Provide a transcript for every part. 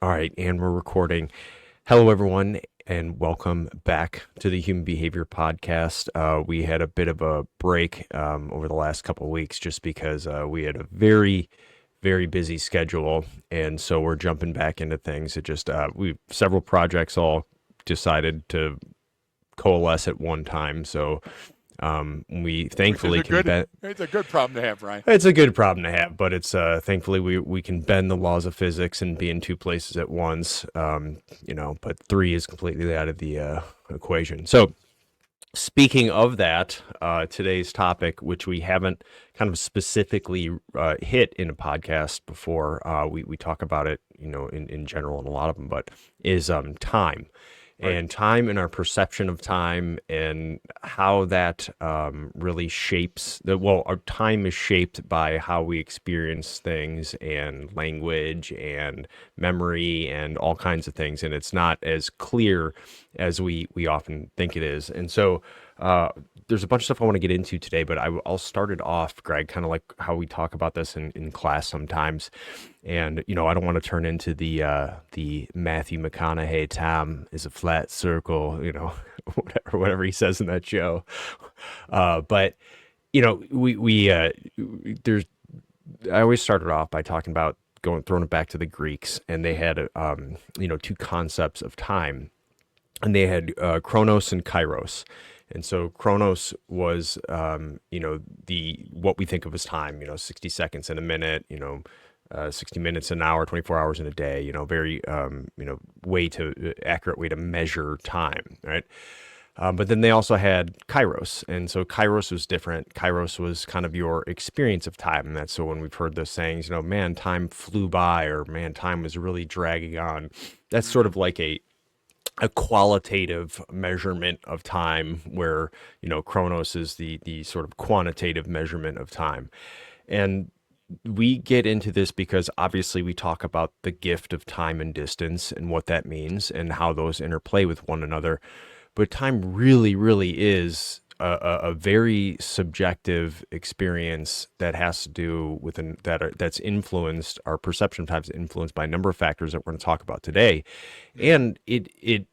All right, and we're recording. Hello, everyone, and welcome back to the Human Behavior Podcast. We had a bit of a break over the last couple of weeks just because we had a very busy schedule, and so we're jumping back into things. It just we several projects all decided to coalesce at one time, so we Which is thankfully a can good bet. it's a good problem to have, Ryan. It's a good problem to have, but it's thankfully we can bend the laws of physics and be in two places at once. But three is completely out of the equation. So speaking of that, today's topic, which we haven't kind of specifically hit in a podcast before, we talk about it, in general in a lot of them, but is time Right. and time and our perception of time and how that really shapes our time is shaped by how we experience things and language and memory and all kinds of things, and it's not as clear as we often think it is. And so there's a bunch of stuff I want to get into today, but I'll start it off, Greg, kind of like how we talk about this in class sometimes. And I don't want to turn into the Matthew McConaughey "Time is a flat circle," whatever he says in that show. But we there's I always started off by talking about throwing it back to the Greeks, and they had two concepts of time, and they had Kronos and Kairos. And so Kronos was, the what we think of as time, 60 seconds in a minute, 60 minutes an hour, 24 hours in a day, very, accurate way to measure time, right? But then they also had Kairos. And so Kairos was different. Kairos was kind of your experience of time. And that's so when we've heard those sayings, man, time flew by, or man, time was really dragging on. That's sort hmm of like a qualitative measurement of time, where Kronos is the sort of quantitative measurement of time. And we get into this because obviously we talk about the gift of time and distance and what that means and how those interplay with one another. But time really is a very subjective experience that has to do with that's influenced, our perception of time is influenced by a number of factors that we're going to talk about today. hmm And it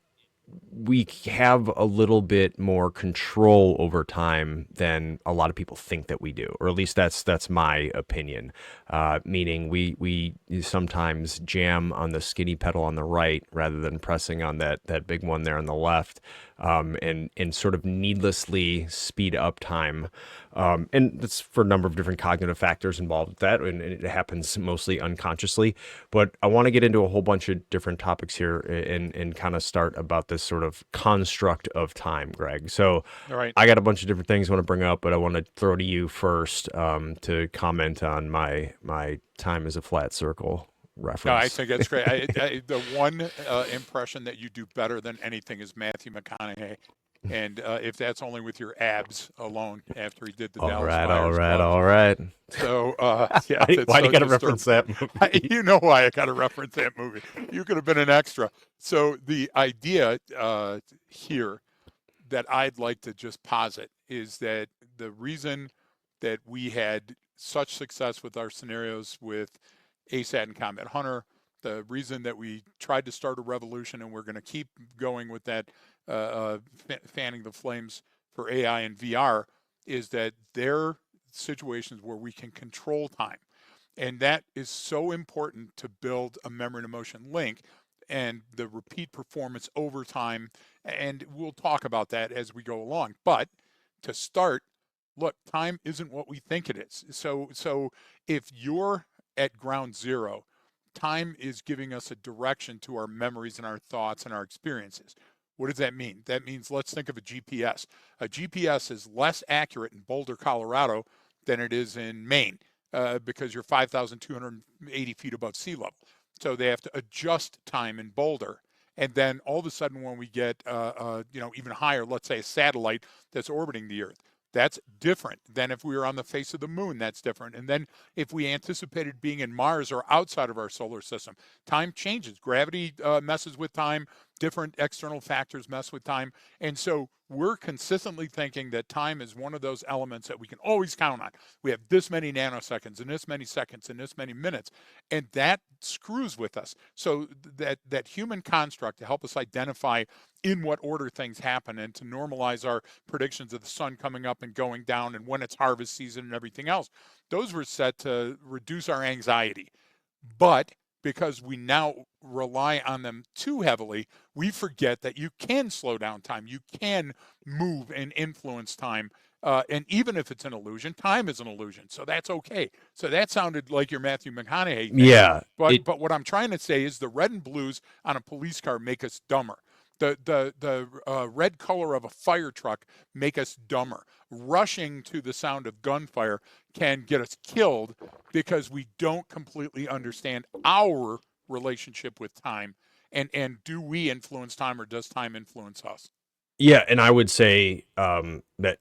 we have a little bit more control over time than a lot of people think that we do, or at least that's my opinion. Meaning we sometimes jam on the skinny pedal on the right rather than pressing on that big one there on the left, and sort of needlessly speed up time. And that's for a number of different cognitive factors involved with that, and it happens mostly unconsciously. But I want to get into a whole bunch of different topics here and kind of start about this sort of construct of time, Greg. So All right. I got a bunch of different things I want to bring up, but I want to throw to you first, to comment on my time as a flat circle No, I reference. think that's great. The one impression that you do better than anything is Matthew McConaughey, and if that's only with your abs alone after he did the All Dallas right, all Flyers right, gloves. all right. So yeah, that's Why do you so got to reference disturbing. that movie? You know why I got to reference that movie. You could have been an extra. So the idea here that I'd like to just posit is that the reason that we had such success with our scenarios with ASAT and Combat Hunter, the reason that we tried to start a revolution and we're going to keep going with that, fanning the flames for AI and VR, is that they're situations where we can control time. And that is so important to build a memory and emotion link and the repeat performance over time. And we'll talk about that as we go along. But to start, look, time isn't what we think it is. So if you're at ground zero, time is giving us a direction to our memories and our thoughts and our experiences. What does that mean? That means let's think of a GPS. A GPS is less accurate in Boulder, Colorado than it is in Maine, because you're 5,280 feet above sea level. So they have to adjust time in Boulder. And then all of a sudden, when we get even higher, let's say a satellite that's orbiting the Earth, that's different than if we were on the face of the moon. That's different. And then if we anticipated being in Mars or outside of our solar system, time changes. Gravity messes with time. different external factors mess with time. And so we're consistently thinking that time is one of those elements that we can always count on. We have this many nanoseconds and this many seconds and this many minutes, and that screws with us. So that human construct to help us identify in what order things happen and to normalize our predictions of the sun coming up and going down and when it's harvest season and everything else, those were set to reduce our anxiety. But because we now rely on them too heavily, we forget that you can slow down time. You can move and influence time. And even if it's an illusion, time is an illusion. So that's okay. So that sounded like your Matthew McConaughey thing. Yeah. But what I'm trying to say is the red and blues on a police car make us dumber. The red color of a fire truck make us dumber. Rushing to the sound of gunfire can get us killed because we don't completely understand our relationship with time. And do we influence time or does time influence us? Yeah, and I would say that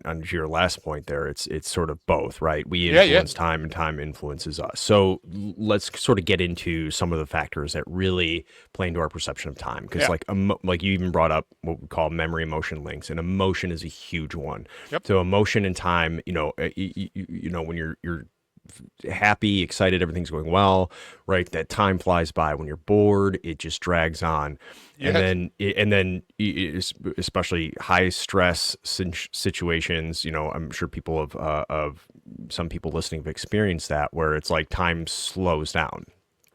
on your last point there, it's sort of both, right? We influence time, and time influences us. So let's sort of get into some of the factors that really play into our perception of time, because like you even brought up what we call memory emotion links, and emotion is a huge one. So emotion and time, when you're happy, excited, everything's going well, right? That time flies by. When you're bored, it just drags on. And then especially high stress situations, I'm sure people of some people listening have experienced that, where it's like time slows down.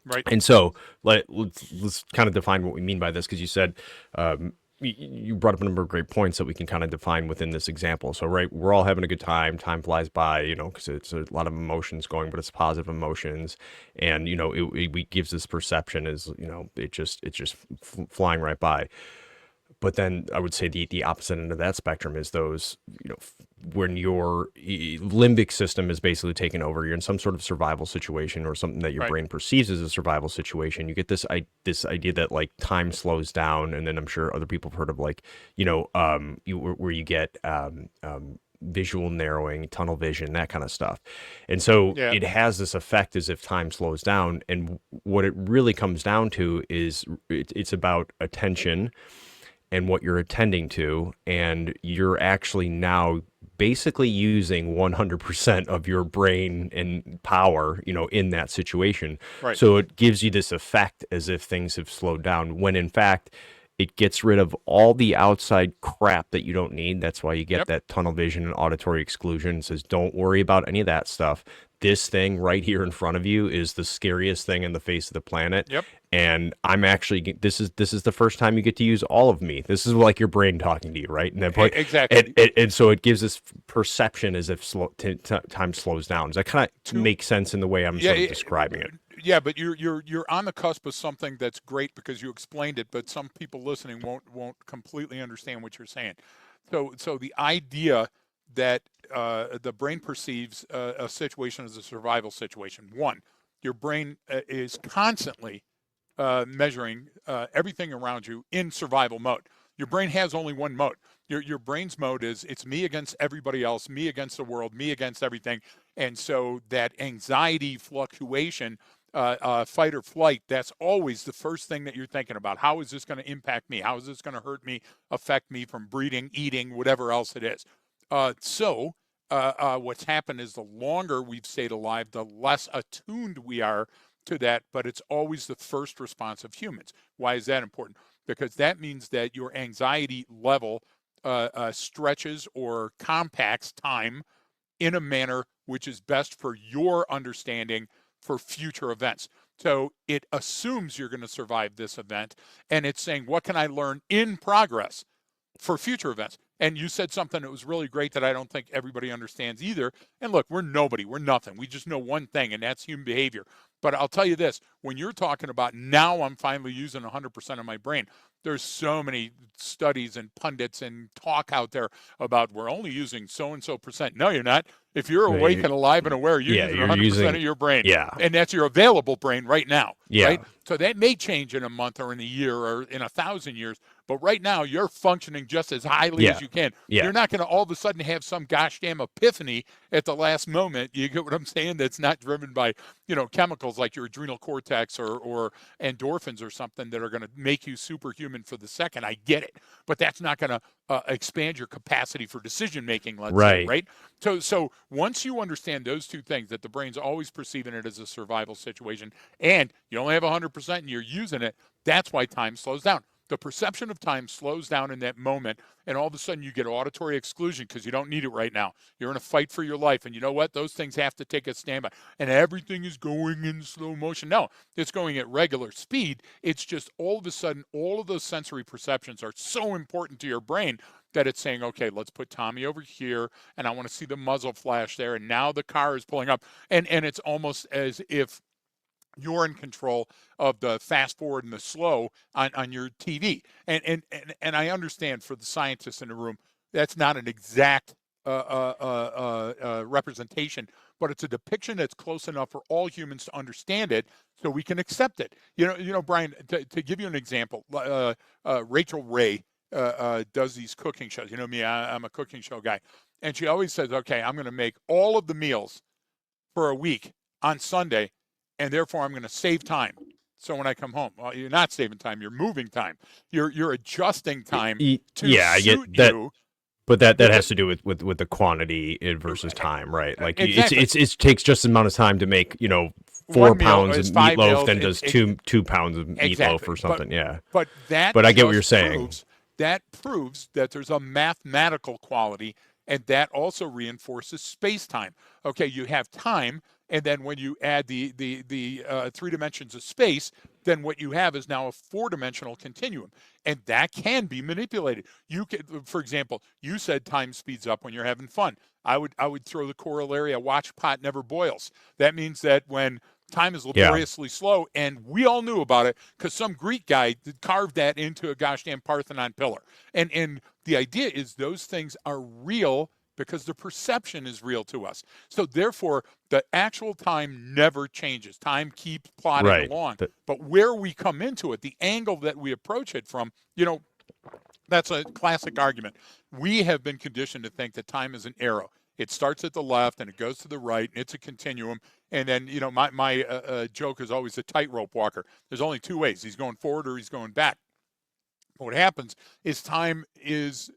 Right. And so let's kind of define what we mean by this, because you said, you brought up a number of great points that we can kind of define within this example. So, right, we're all having a good time. Time flies by, because it's a lot of emotions going, but it's positive emotions. And, it gives this perception as, it's just flying right by. But then I would say the opposite end of that spectrum is those, when your limbic system is basically taken over, you're in some sort of survival situation or something that your brain perceives as a survival situation. You get this idea that like time slows down, and then I'm sure other people have heard of like, where you get visual narrowing, tunnel vision, that kind of stuff. And so it has this effect as if time slows down. And what it really comes down to is it's about attention and what you're attending to, and you're actually now basically using 100% of your brain and power, in that situation. Right. So it gives you this effect as if things have slowed down, when in fact it gets rid of all the outside crap that you don't need. That's why you get that tunnel vision and auditory exclusion. It says, don't worry about any of that stuff. This thing right here in front of you is the scariest thing on the face of the planet. And I'm actually, this is the first time you get to use all of me. This is like your brain talking to you, right? And that point, exactly. And so it gives this perception as if time slows down. Does that kind of make sense in the way I'm sort of describing it? Yeah, but you're on the cusp of something that's great because you explained it, but some people listening won't completely understand what you're saying. So the idea that the brain perceives a situation as a survival situation. One, your brain is constantly measuring everything around you in survival mode. Your brain has only one mode. Your brain's mode is it's me against everybody else, me against the world, me against everything. And so that anxiety fluctuation, fight or flight, that's always the first thing that you're thinking about. How is this going to impact me? How is this going to hurt me, affect me from breathing, eating, whatever else it is? What's happened is the longer we've stayed alive, the less attuned we are to that, but it's always the first response of humans. Why is that important? Because that means that your anxiety level stretches or compacts time in a manner which is best for your understanding for future events. So it assumes you're going to survive this event, and it's saying, what can I learn in progress for future events? And you said something that was really great that I don't think everybody understands either. And look, we're nobody, we're nothing. We just know one thing, and that's human behavior. But I'll tell you this, when you're talking about now I'm finally using 100% of my brain, there's so many studies and pundits and talk out there about we're only using so-and-so percent. No, you're not. If you're awake and alive and aware, you're using 100% of your brain. And that's your available brain right now. Right? So that may change in a month or in a year or in 1,000 years. But right now, you're functioning just as highly as you can. You're not going to all of a sudden have some gosh damn epiphany at the last moment. You get what I'm saying? That's not driven by, chemicals like your adrenal cortex or endorphins or something that are going to make you superhuman for the second. I get it, but that's not going to expand your capacity for decision making, let's say, Right. right? So once you understand those two things, that the brain's always perceiving it as a survival situation, and you only have 100% and you're using it, that's why time slows down. The perception of time slows down in that moment, and all of a sudden you get auditory exclusion because you don't need it right now. You're in a fight for your life, and you know what? Those things have to take a standby, and everything is going in slow motion. No, it's going at regular speed. It's just all of a sudden, all of those sensory perceptions are so important to your brain that it's saying, okay, let's put Tommy over here, and I want to see the muzzle flash there, and now the car is pulling up, and it's almost as if you're in control of the fast forward and the slow on your TV. And I understand, for the scientists in the room, that's not an exact representation, but it's a depiction that's close enough for all humans to understand it, so we can accept it. Brian, to give you an example, Rachel Ray does these cooking shows. You know me, I'm a cooking show guy, and she always says, "Okay, I'm going to make all of the meals for a week on Sunday, and therefore I'm going to save time. So when I come home, well, you're not saving time; you're moving time. You're adjusting time to Yeah, I suit get that. you." But that But has to do with the quantity versus time, right? Like exactly, it takes just the amount of time to make 4 one meal pounds of is 5 meals. meatloaf than does two pounds of meatloaf Exactly, or something. Yeah, but that but I get what you're just saying. proves that there's a mathematical quality, and that also reinforces space time. Okay, you have time, and then when you add the 3 dimensions of space, then what you have is now a 4-dimensional continuum, and that can be manipulated. You could, for example, you said time speeds up when you're having fun. I would throw the corollary: a watch pot never boils. That means that when time is Yeah, laboriously slow, and we all knew about it because some Greek guy carved that into a gosh damn Parthenon pillar. And the idea is those things are real because the perception is real to us. So therefore, the actual time never changes. Time keeps plodding right. along. But where we come into it, the angle that we approach it from, that's a classic argument. We have been conditioned to think that time is an arrow. It starts at the left and it goes to the right, and it's a continuum. And then, my joke is always a tightrope walker. There's only two ways: he's going forward or he's going back. But what happens is time is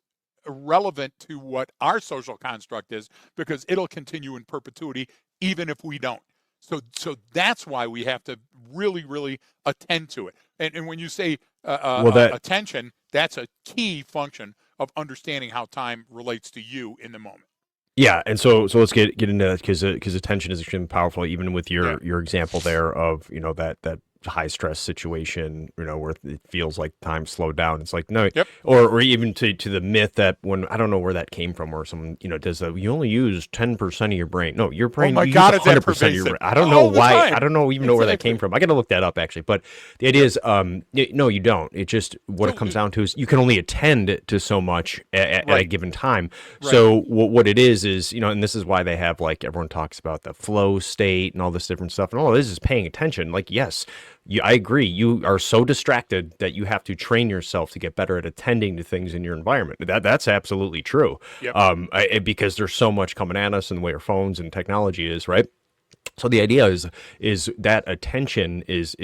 irrelevant to what our social construct is, because it'll continue in perpetuity even if we don't. So that's why we have to really, really attend to it. And when you say Well, that attention, that's a key function of understanding how time relates to you in the moment. Yeah, and so let's get into that, because attention is extremely powerful. Even with Yeah. your example there of that high stress situation, where it feels like time slowed down. It's like, no, Yep. or even to the myth that, when I don't know where that came from, where someone does that, you only use 10% of your brain. No, your Oh brain, my you use God, is that 100% of your pervasive? brain. I don't know All the why. I time. don't know even know where that came Exactly. from. I got to look that up actually. But the idea Yep. is, no, you don't. It just, what So, it comes down to is you can only attend to so much at a right, given time. right. So what it is, and this is why they have, like, everyone talks about the flow state and all this different stuff, and all it is paying attention. Like, yes, I agree. You are so distracted that you have to train yourself to get better at attending to things in your environment. That's absolutely true. Yep. Because there's so much coming at us in the way our phones and technology is, right? So the idea is that attention is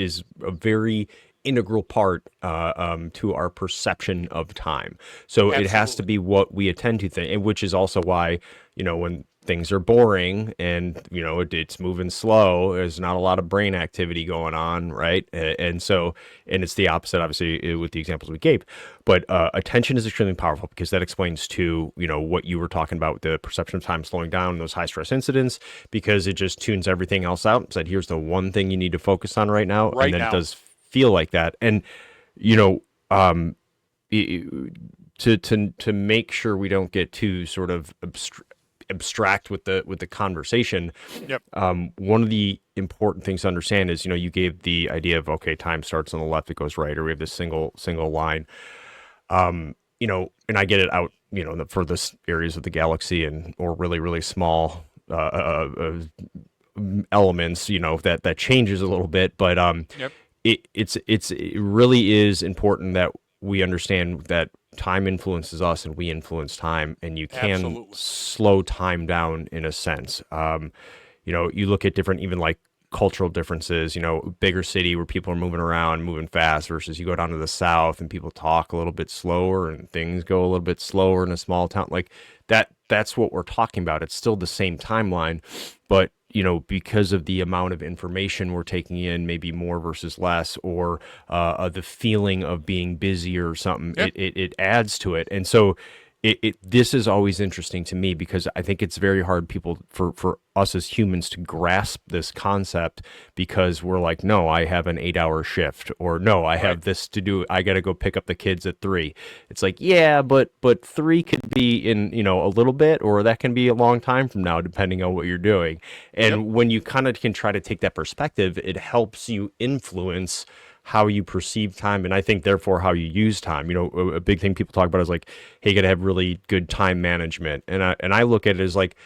a very integral part to our perception of time. So it has to Absolutely. be what we attend to, which is also why, when things are boring and it's moving slow, there's not a lot of brain activity going on, right? And it's the opposite, obviously, with the examples we gave. But attention is extremely powerful, because that explains to what you were talking about, the perception of time slowing down, those high stress incidents, because it just tunes everything else out and said, here's the one thing you need to focus on right now. And Right then it now. does feel like that. And you know um to make sure we don't get too sort of abstract with the conversation, Yep. one of the important things to understand is, you gave the idea of, okay, time starts on the left, it goes right, or we have this single line. And I get it out, in the furthest areas of the galaxy, and or really, really small elements, that changes a little bit. But Yep. it really is important that we understand that time influences us and we influence time, and you can Absolutely. slow time down in a sense. You look at different, even like cultural differences, bigger city where people are moving around, moving fast versus you go down to the South and people talk a little bit slower and things go a little bit slower in a small town like that's what we're talking about. It's still the same timeline, but because of the amount of information we're taking in, maybe more versus less, or the feeling of being busy or something, Yeah. it adds to it. And so this is always interesting to me because I think it's very hard for us as humans to grasp this concept because we're like, no, I have an 8 hour shift, or no, I Right. have this to do. I got to go pick up the kids at 3. It's like, yeah, but 3 could be in, a little bit, or that can be a long time from now, depending on what you're doing. Yep. And when you kind of can try to take that perspective, it helps you influence how you perceive time, and I think therefore how you use time. A big thing people talk about is like, hey, you got to have really good time management, and I look at it as like,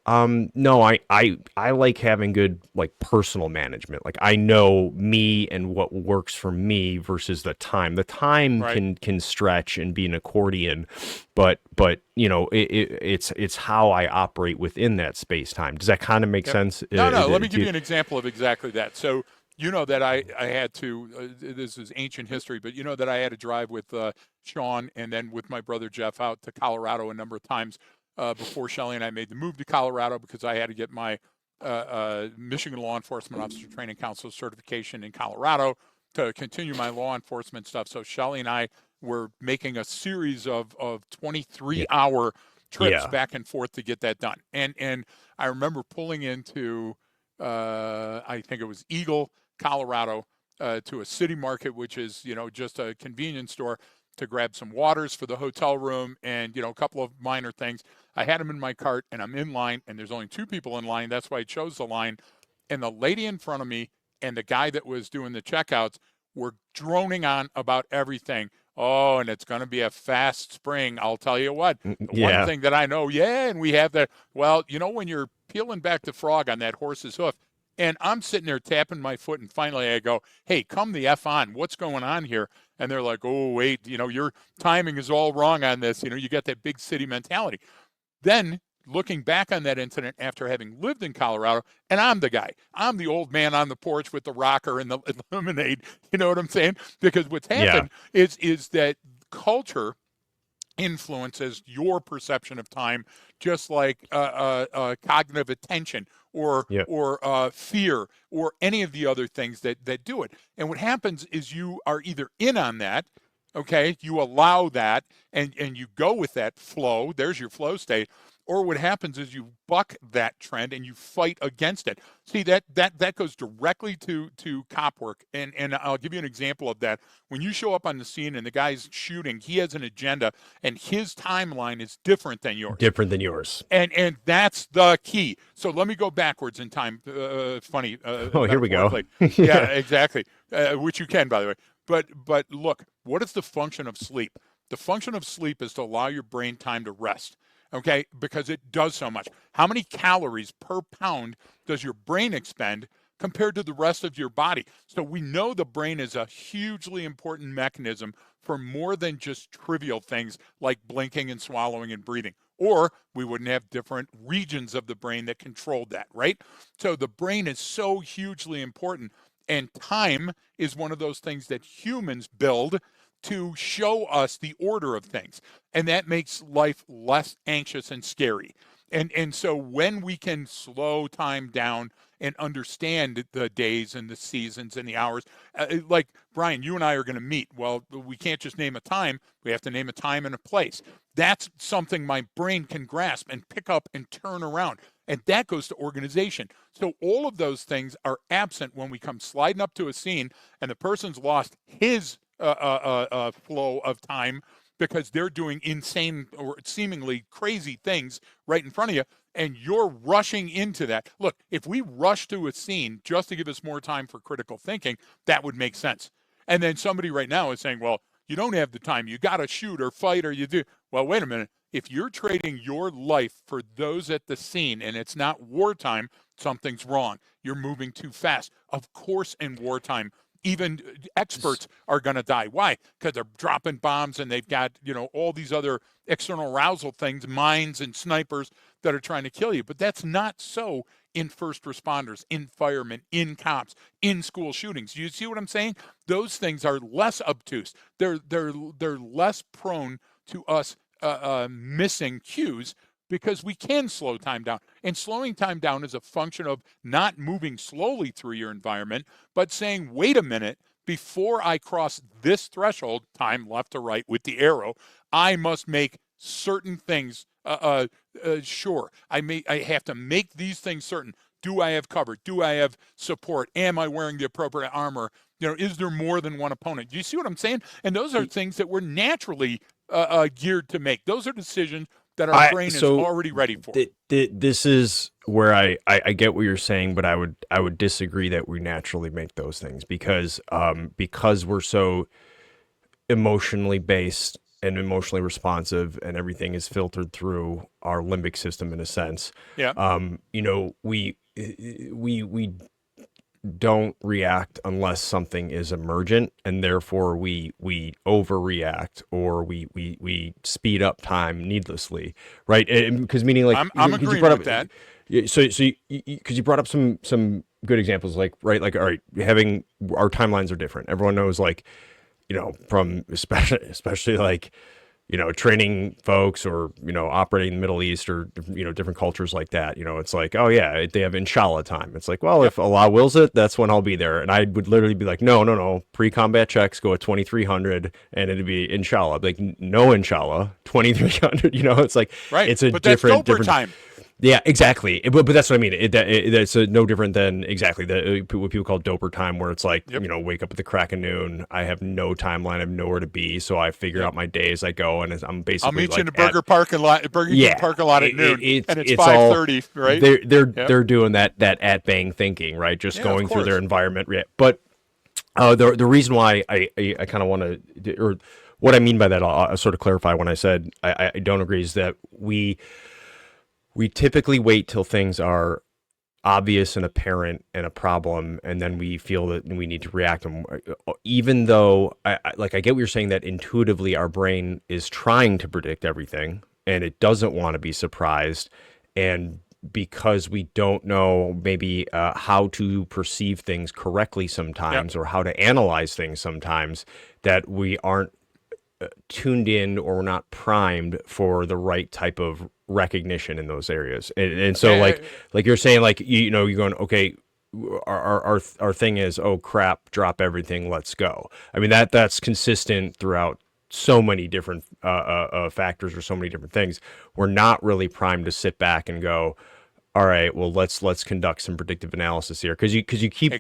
no, I like having good like personal management. Like I know me and what works for me versus the time. The time Right. can stretch and be an accordion, but it's how I operate within that space time. Does that kind of make Yep. sense? No, no. Let me Do give you- you an example of exactly that. So you know that I had to. This is ancient history, but you know that I had to drive with Sean and then with my brother Jeff out to Colorado a number of times before Shelley and I made the move to Colorado because I had to get my Michigan Law Enforcement Officer Training Council certification in Colorado to continue my law enforcement stuff. So Shelley and I were making a series of 23 yeah, hour trips yeah, back and forth to get that done. And I remember pulling into I think it was Eagle, Colorado, to a city market, which is just a convenience store, to grab some waters for the hotel room and a couple of minor things. I had them in my cart and I'm in line and there's only 2 people in line. That's why I chose the line. And the lady in front of me and the guy that was doing the checkouts were droning on about everything. Oh, and it's going to be a fast spring. I'll tell you what, the one yeah, thing that I know, yeah, and we have that. Well, when you're peeling back the frog on that horse's hoof, and I'm sitting there tapping my foot, and finally I go, hey, come the F on. What's going on here? And they're like, oh, wait, your timing is all wrong on this. You got that big city mentality. Then looking back on that incident after having lived in Colorado, and I'm the guy. I'm the old man on the porch with the rocker and the lemonade. You know what I'm saying? Because what's yeah, happened is that culture influences your perception of time, just like cognitive attention or yeah, fear or any of the other things that do it. And what happens is you are either in on that, okay, you allow that, and you go with that flow. There's your flow state. Or what happens is you buck that trend and you fight against it. See, that goes directly to cop work, and I'll give you an example of that. When you show up on the scene and the guy's shooting, he has an agenda and his timeline is different than yours. different than yours. And that's the key. So let me go backwards in time. Funny Oh, here we go. metaphorically. Yeah, Yeah, exactly. Which you can, by the way. But look, what is the function of sleep? The function of sleep is to allow your brain time to rest. Okay, because it does so much. How many calories per pound does your brain expend compared to the rest of your body? So we know the brain is a hugely important mechanism for more than just trivial things like blinking and swallowing and breathing. Or we wouldn't have different regions of the brain that controlled that, right? So the brain is so hugely important. And time is one of those things that humans build to show us the order of things. And that makes life less anxious and scary. And so when we can slow time down and understand the days and the seasons and the hours, like Brian, you and I are going to meet. Well, we can't just name a time. We have to name a time and a place. That's something my brain can grasp and pick up and turn around. And that goes to organization. So all of those things are absent when we come sliding up to a scene and the person's lost his flow of time because they're doing insane or seemingly crazy things right in front of you, and you're rushing into that. Look, if we rush to a scene just to give us more time for critical thinking, that would make sense. And then somebody right now is saying, well, you don't have the time. You got to shoot or fight or you do. Well, wait a minute. If you're trading your life for those at the scene and it's not wartime, something's wrong. You're moving too fast. Of course, in wartime, Even experts are going to die. Why? Because they're dropping bombs and they've got, all these other external arousal things, mines and snipers that are trying to kill you. But that's not so in first responders, in firemen, in cops, in school shootings. Do you see what I'm saying? Those things are less obtuse. They're less prone to us missing cues because we can slow time down. And slowing time down is a function of not moving slowly through your environment, but saying, wait a minute, before I cross this threshold, time left to right with the arrow, I must make certain things sure. I have to make these things certain. Do I have cover? Do I have support? Am I wearing the appropriate armor? Is there more than one opponent? Do you see what I'm saying? And those are things that we're naturally geared to make. Those are decisions that our brain is already ready for. This is where I get what you're saying, but I would disagree that we naturally make those things because we're so emotionally based and emotionally responsive, and everything is filtered through our limbic system in a sense. Yeah. We don't react unless something is emergent, and therefore we overreact or we speed up time needlessly, right? Because meaning like I'm agreeing with that. So because you brought up some good examples, like right, like all right, having our timelines are different. Everyone knows, like, from especially like, training folks or, operating in the Middle East or, different cultures like that. It's like, oh yeah, they have inshallah time. It's like, well, if Allah wills it, that's when I'll be there. And I would literally be like, no. Pre-combat checks go at 2300 and it'd be inshallah. Like, no, inshallah, 2300, it's like, right. It's a but different time. Yeah, exactly. But that's what I mean. It's no different than exactly what people call doper time, where it's like, wake up at the crack of noon. I have no timeline. I have nowhere to be. So I figure out my day as I go. And I'm basically, I'll meet you in the Burger parking lot at noon. And it's 5:30, right? They're doing that at bang thinking, right? Just going through their environment. But the reason why I kind of want to, or what I mean by that, I'll sort of clarify when I said I don't agree, is that we typically wait till things are obvious and apparent and a problem, and then we feel that we need to react. Even though, I get what you're saying, that intuitively our brain is trying to predict everything, and it doesn't want to be surprised. And because we don't know maybe how to perceive things correctly sometimes, or how to analyze things sometimes, that we aren't tuned in or not primed for the right type of recognition in those areas. And so like you're saying, like, you're going, okay, our thing is, oh crap, drop everything, let's go. I mean, that's consistent throughout so many different factors or so many different things. We're not really primed to sit back and go, all right, well, let's conduct some predictive analysis here, because you keep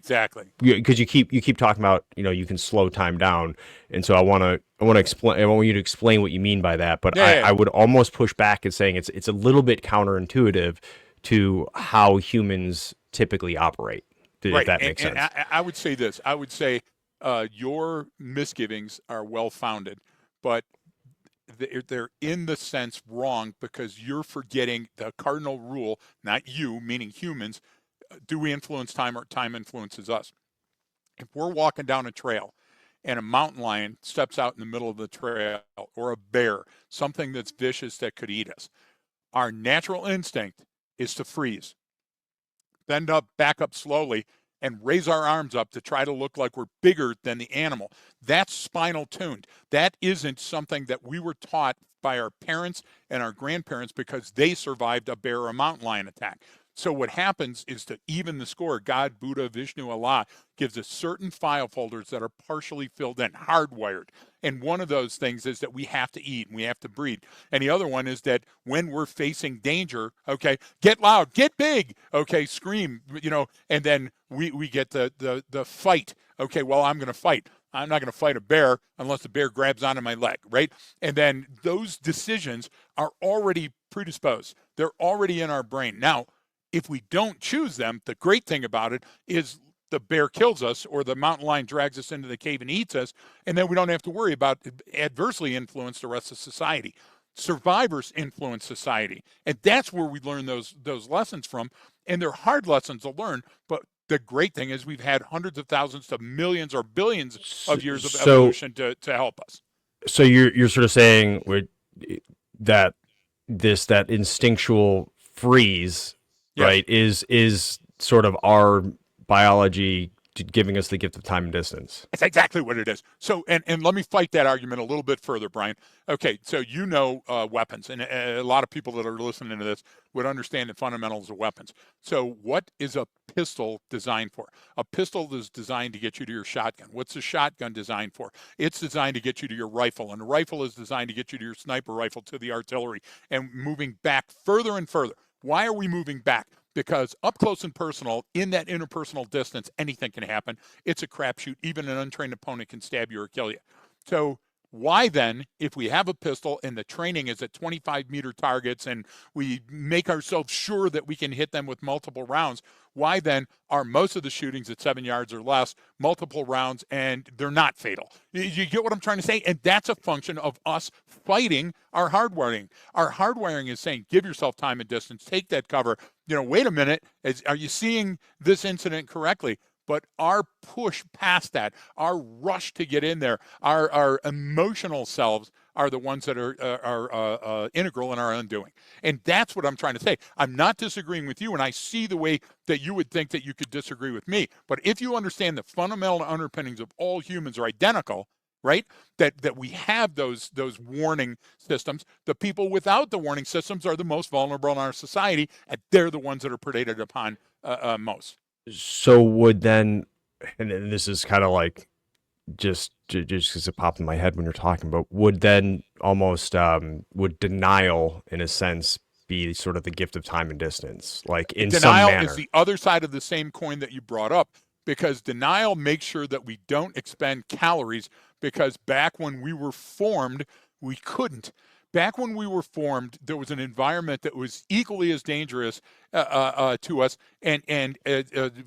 you keep talking about, you can slow time down, and so I want you to explain what you mean by that. But I would almost push back at saying it's a little bit counterintuitive to how humans typically operate. If that makes sense. And I would say this. I would say your misgivings are well founded, but they're in the sense wrong, because you're forgetting the cardinal rule. Not you, meaning humans. Do we influence time, or time influences us? If we're walking down a trail and a mountain lion steps out in the middle of the trail, or a bear, something that's vicious that could eat us, our natural instinct is to freeze, bend up, back up slowly, and raise our arms up to try to look like we're bigger than the animal. That's spinal tuned. That isn't something that we were taught by our parents and our grandparents, because they survived a bear or a mountain lion attack. So what happens is, to even the score, God, Buddha, Vishnu, Allah gives us certain file folders that are partially filled in, hardwired. And one of those things is that we have to eat and we have to breathe. And the other one is that when we're facing danger, okay, get loud, get big, okay, scream, and then we get the fight. Okay, well, I'm going to fight. I'm not going to fight a bear unless the bear grabs onto my leg, right? And then those decisions are already predisposed. They're already in our brain. Now, if we don't choose them, the great thing about it is the bear kills us, or the mountain lion drags us into the cave and eats us, and then we don't have to worry about adversely influence the rest of society. Survivors influence society, and that's where we learn those lessons from. And they're hard lessons to learn, but The great thing is we've had hundreds of thousands to millions or billions So, of years of so, evolution to help us. so you're sort of saying that that instinctual freeze, Yes. right, is sort of our biology giving us the gift of time and distance. That's exactly what it is. So, and let me fight that argument a little bit further, Brian. Okay, so weapons, and a lot of people that are listening to this would understand the fundamentals of weapons. So, what is a pistol designed for? A pistol is designed to get you to your shotgun. What's a shotgun designed for? It's designed to get you to your rifle, and a rifle is designed to get you to your sniper rifle, to the artillery, and moving back further and further. Why are we moving back? Because up close and personal, in that interpersonal distance, anything can happen. It's a crapshoot. Even an untrained opponent can stab you or kill you. So why then, if we have a pistol and the training is at 25-meter targets and we make ourselves sure that we can hit them with multiple rounds, why then are most of the shootings at 7 yards or less, multiple rounds, and they're not fatal? You get what I'm trying to say? And that's a function of us fighting our hardwiring. Our hardwiring is saying, give yourself time and distance, take that cover. Wait a minute, are you seeing this incident correctly? But our push past that, our rush to get in there, our emotional selves are the ones that are integral in our undoing. And that's what I'm trying to say. I'm not disagreeing with you, and I see the way that you would think that you could disagree with me. But if you understand the fundamental underpinnings of all humans are identical, right? That we have those warning systems. The people without the warning systems are the most vulnerable in our society, and they're the ones that are predated upon most. So would then, and this is kind of like just because it popped in my head when you're talking, but would then almost would denial in a sense be sort of the gift of time and distance, like in some Denial is manner? the other side of the same coin that you brought up, because denial makes sure that we don't expend calories, because back when we were formed, we couldn't. Back when we were formed, there was an environment that was equally as dangerous to us, and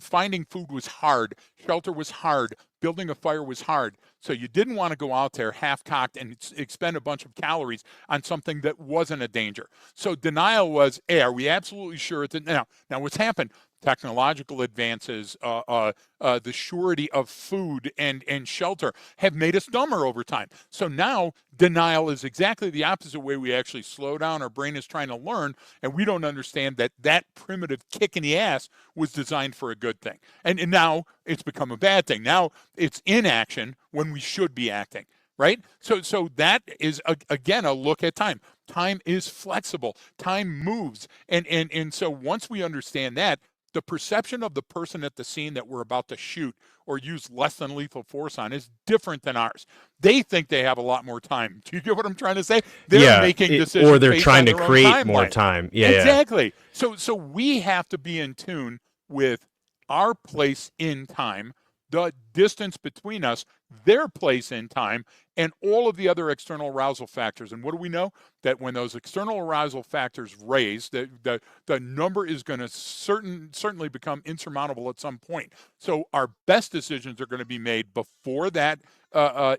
finding food was hard, shelter was hard, building a fire was hard. So you didn't want to go out there half-cocked and expend a bunch of calories on something that wasn't a danger. So denial was, hey, are we absolutely sure it's now? Now what's happened? Technological advances, the surety of food and shelter have made us dumber over time. So now denial is exactly the opposite way. We actually slow down. Our brain is trying to learn, and we don't understand that that primitive kick in the ass was designed for a good thing. And now it's become a bad thing. Now it's inaction when we should be acting, right? So that is, again, a look at time. Time is flexible. Time moves. And so once we understand that, the perception of the person at the scene that we're about to shoot or use less than lethal force on is different than ours. They think they have a lot more time. Do you get what I'm trying to say? They're Yeah, making or decisions they're based trying on to their own create more timeline. time. Yeah, yeah. Exactly. So we have to be in tune with our place in time, the distance between us, their place in time, and all of the other external arousal factors. And what do we know? That when those external arousal factors raise, the number is going to certainly become insurmountable at some point. So our best decisions are going to be made before that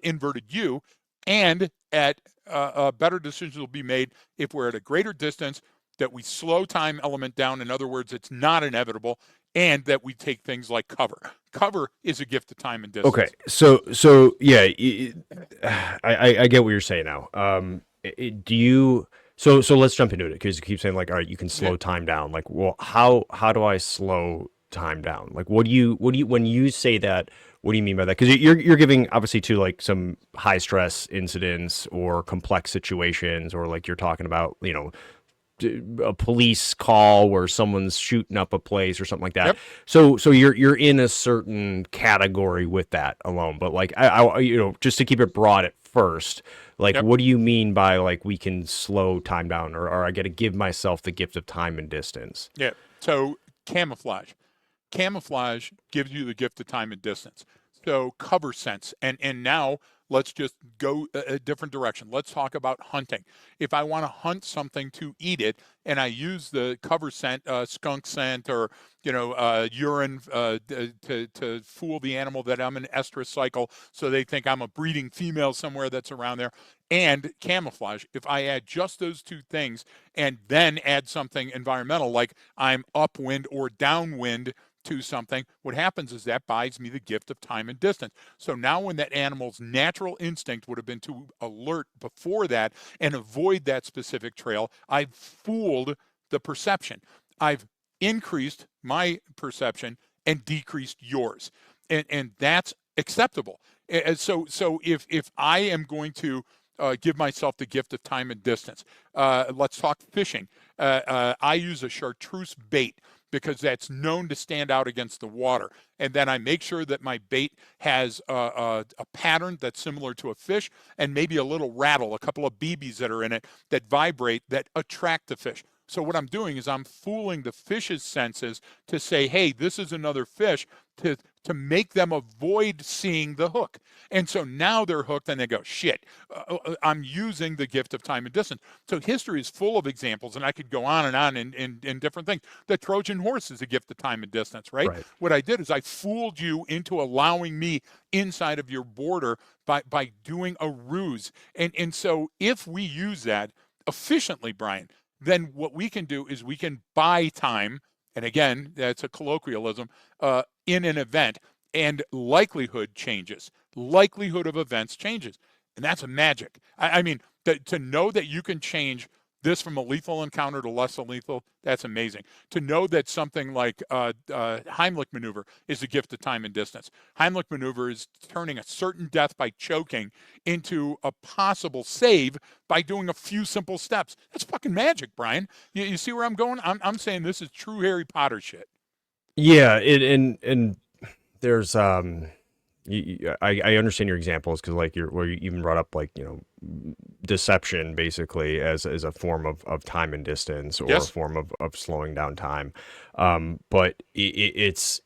inverted U, and at better decisions will be made if we're at a greater distance, that we slow time element down. In other words, it's not inevitable, and that we take things like cover. Cover is a gift of time and Okay, distance. so yeah, I get what you're saying now. Do you? So let's jump into it because you keep saying like, all right, you can Yeah. slow time down. Like, well, how do I slow time down? Like, what do you when you say that? What do you mean by that? Because you're giving obviously to like some high stress incidents or complex situations, or like you're talking about, a police call where someone's shooting up a place or something like that. Yep. So you're in a certain category with that alone. But like just to keep it broad at first, like Yep. what do you mean by like we can slow time down, or I got to give myself the gift of time and distance? Yeah. So camouflage. Camouflage gives you the gift of time and distance. So cover sense. And now let's just go a different direction. Let's talk about hunting. If I want to hunt something to eat it, and I use the cover scent, skunk scent, or urine to fool the animal that I'm an estrus cycle, so they think I'm a breeding female somewhere that's around there, and camouflage. If I add just those two things and then add something environmental, like I'm upwind or downwind to something, what happens is that buys me the gift of time and distance. So now when that animal's natural instinct would have been to alert before that and avoid that specific trail, I've fooled the perception. I've increased my perception and decreased yours. And that's acceptable. And so if I am going to give myself the gift of time and distance, let's talk fishing. I use a chartreuse bait because that's known to stand out against the water. And then I make sure that my bait has a pattern that's similar to a fish and maybe a little rattle, a couple of BBs that are in it that vibrate, that attract the fish. So what I'm doing is I'm fooling the fish's senses to say, hey, this is another fish, to make them avoid seeing the hook. And so now they're hooked and they go, shit, I'm using the gift of time and distance. So history is full of examples, and I could go on in different things. The Trojan horse is a gift of time and distance, right? Right. What I did is I fooled you into allowing me inside of your border by doing a ruse. And so if we use that efficiently, Brian, then what we can do is we can buy time, and again, that's a colloquialism, in an event, and likelihood changes. Likelihood of events changes. And that's a magic. I mean, to know that you can change this from a lethal encounter to less than lethal, that's amazing. To know that something like Heimlich maneuver is a gift of time and distance. Heimlich maneuver is turning a certain death by choking into a possible save by doing a few simple steps. That's fucking magic, Brian. You see where I'm going? I'm saying this is true Harry Potter shit. Yeah, and there's I understand your examples because like where you even brought up like deception basically as a form of time and distance or a Yes. form of slowing down time, but it's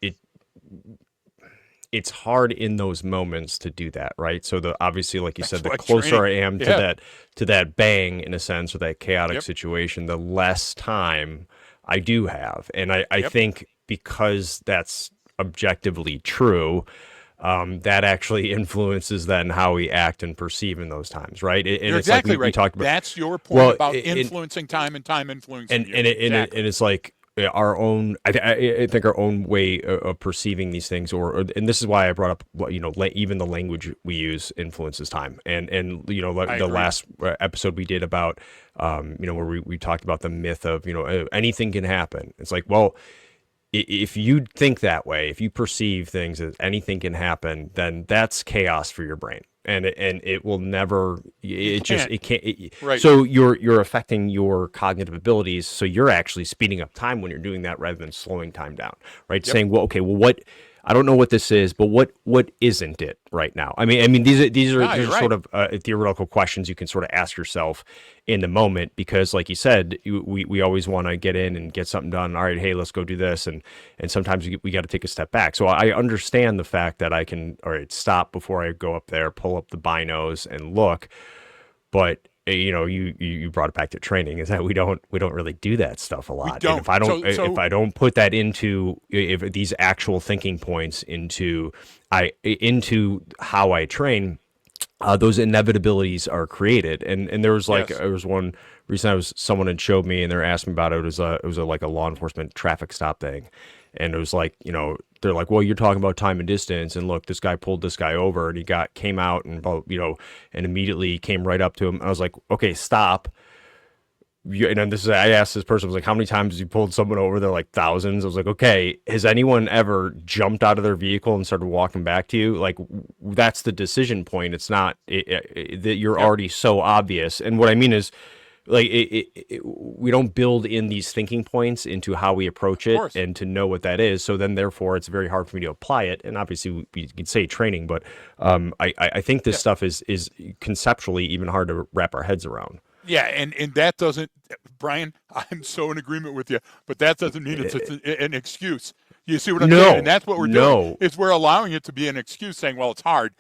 hard in those moments to do that, right? So obviously, like you That's said, the why closer training. I am Yeah. to that bang in a sense or that chaotic Yep. situation, the less time I do have, and I Yep. think because that's objectively true, that actually influences then how we act and perceive in those times, right? And You're it's like exactly we right. talked about. That's your point Well, about influencing time and time influencing you. and Exactly. it's like our own. I think our own way of perceiving these things, and this is why I brought up even the language we use influences time, and I the agree. last episode we did about where we talked about the myth of anything can happen. It's like, well, if you think that way, if you perceive things as anything can happen, then that's chaos for your brain, and it will never. You can't. It can't. Right. So you're affecting your cognitive abilities. So you're actually speeding up time when you're doing that rather than slowing time down, right? Yep. Saying, well, okay, well, what? I don't know what this is, but what isn't it right now? I mean, No, these you're are right. sort of theoretical questions you can sort of ask yourself in the moment because, like you said, we always want to get in and get something done. All right, hey, let's go do this, and sometimes we got to take a step back. So I understand the fact that I can, all right, stop before I go up there, pull up the binos and look, but you brought it back to training is that we don't really do that stuff a We lot, and don't. if I don't put that into if these actual thinking points into how I train, those inevitabilities are created. And Yes. there was one reason someone had showed me and they're asking me about it. It was like a law enforcement traffic stop thing. And it was like, they're like, well, you're talking about time and distance. And look, this guy pulled this guy over and came out and, and immediately came right up to him. I was like, okay, stop. And then I asked this person, I was like, how many times has he pulled someone over? They're like thousands. I was like, okay, has anyone ever jumped out of their vehicle and started walking back to you? Like, that's the decision point. It's not that you're Yep. already so obvious. And what I mean is, like, we don't build in these thinking points into how we approach Of it course. and to know what that is. So then, therefore, it's very hard for me to apply it. And obviously, we can say training, but I think this Yeah. stuff is conceptually even hard to wrap our heads around. Yeah. And that doesn't, Brian, I'm so in agreement with you, but that doesn't mean it's an excuse. You see what I'm saying? And No, that's what we're doing no. is we're allowing it to be an excuse saying, well, it's hard.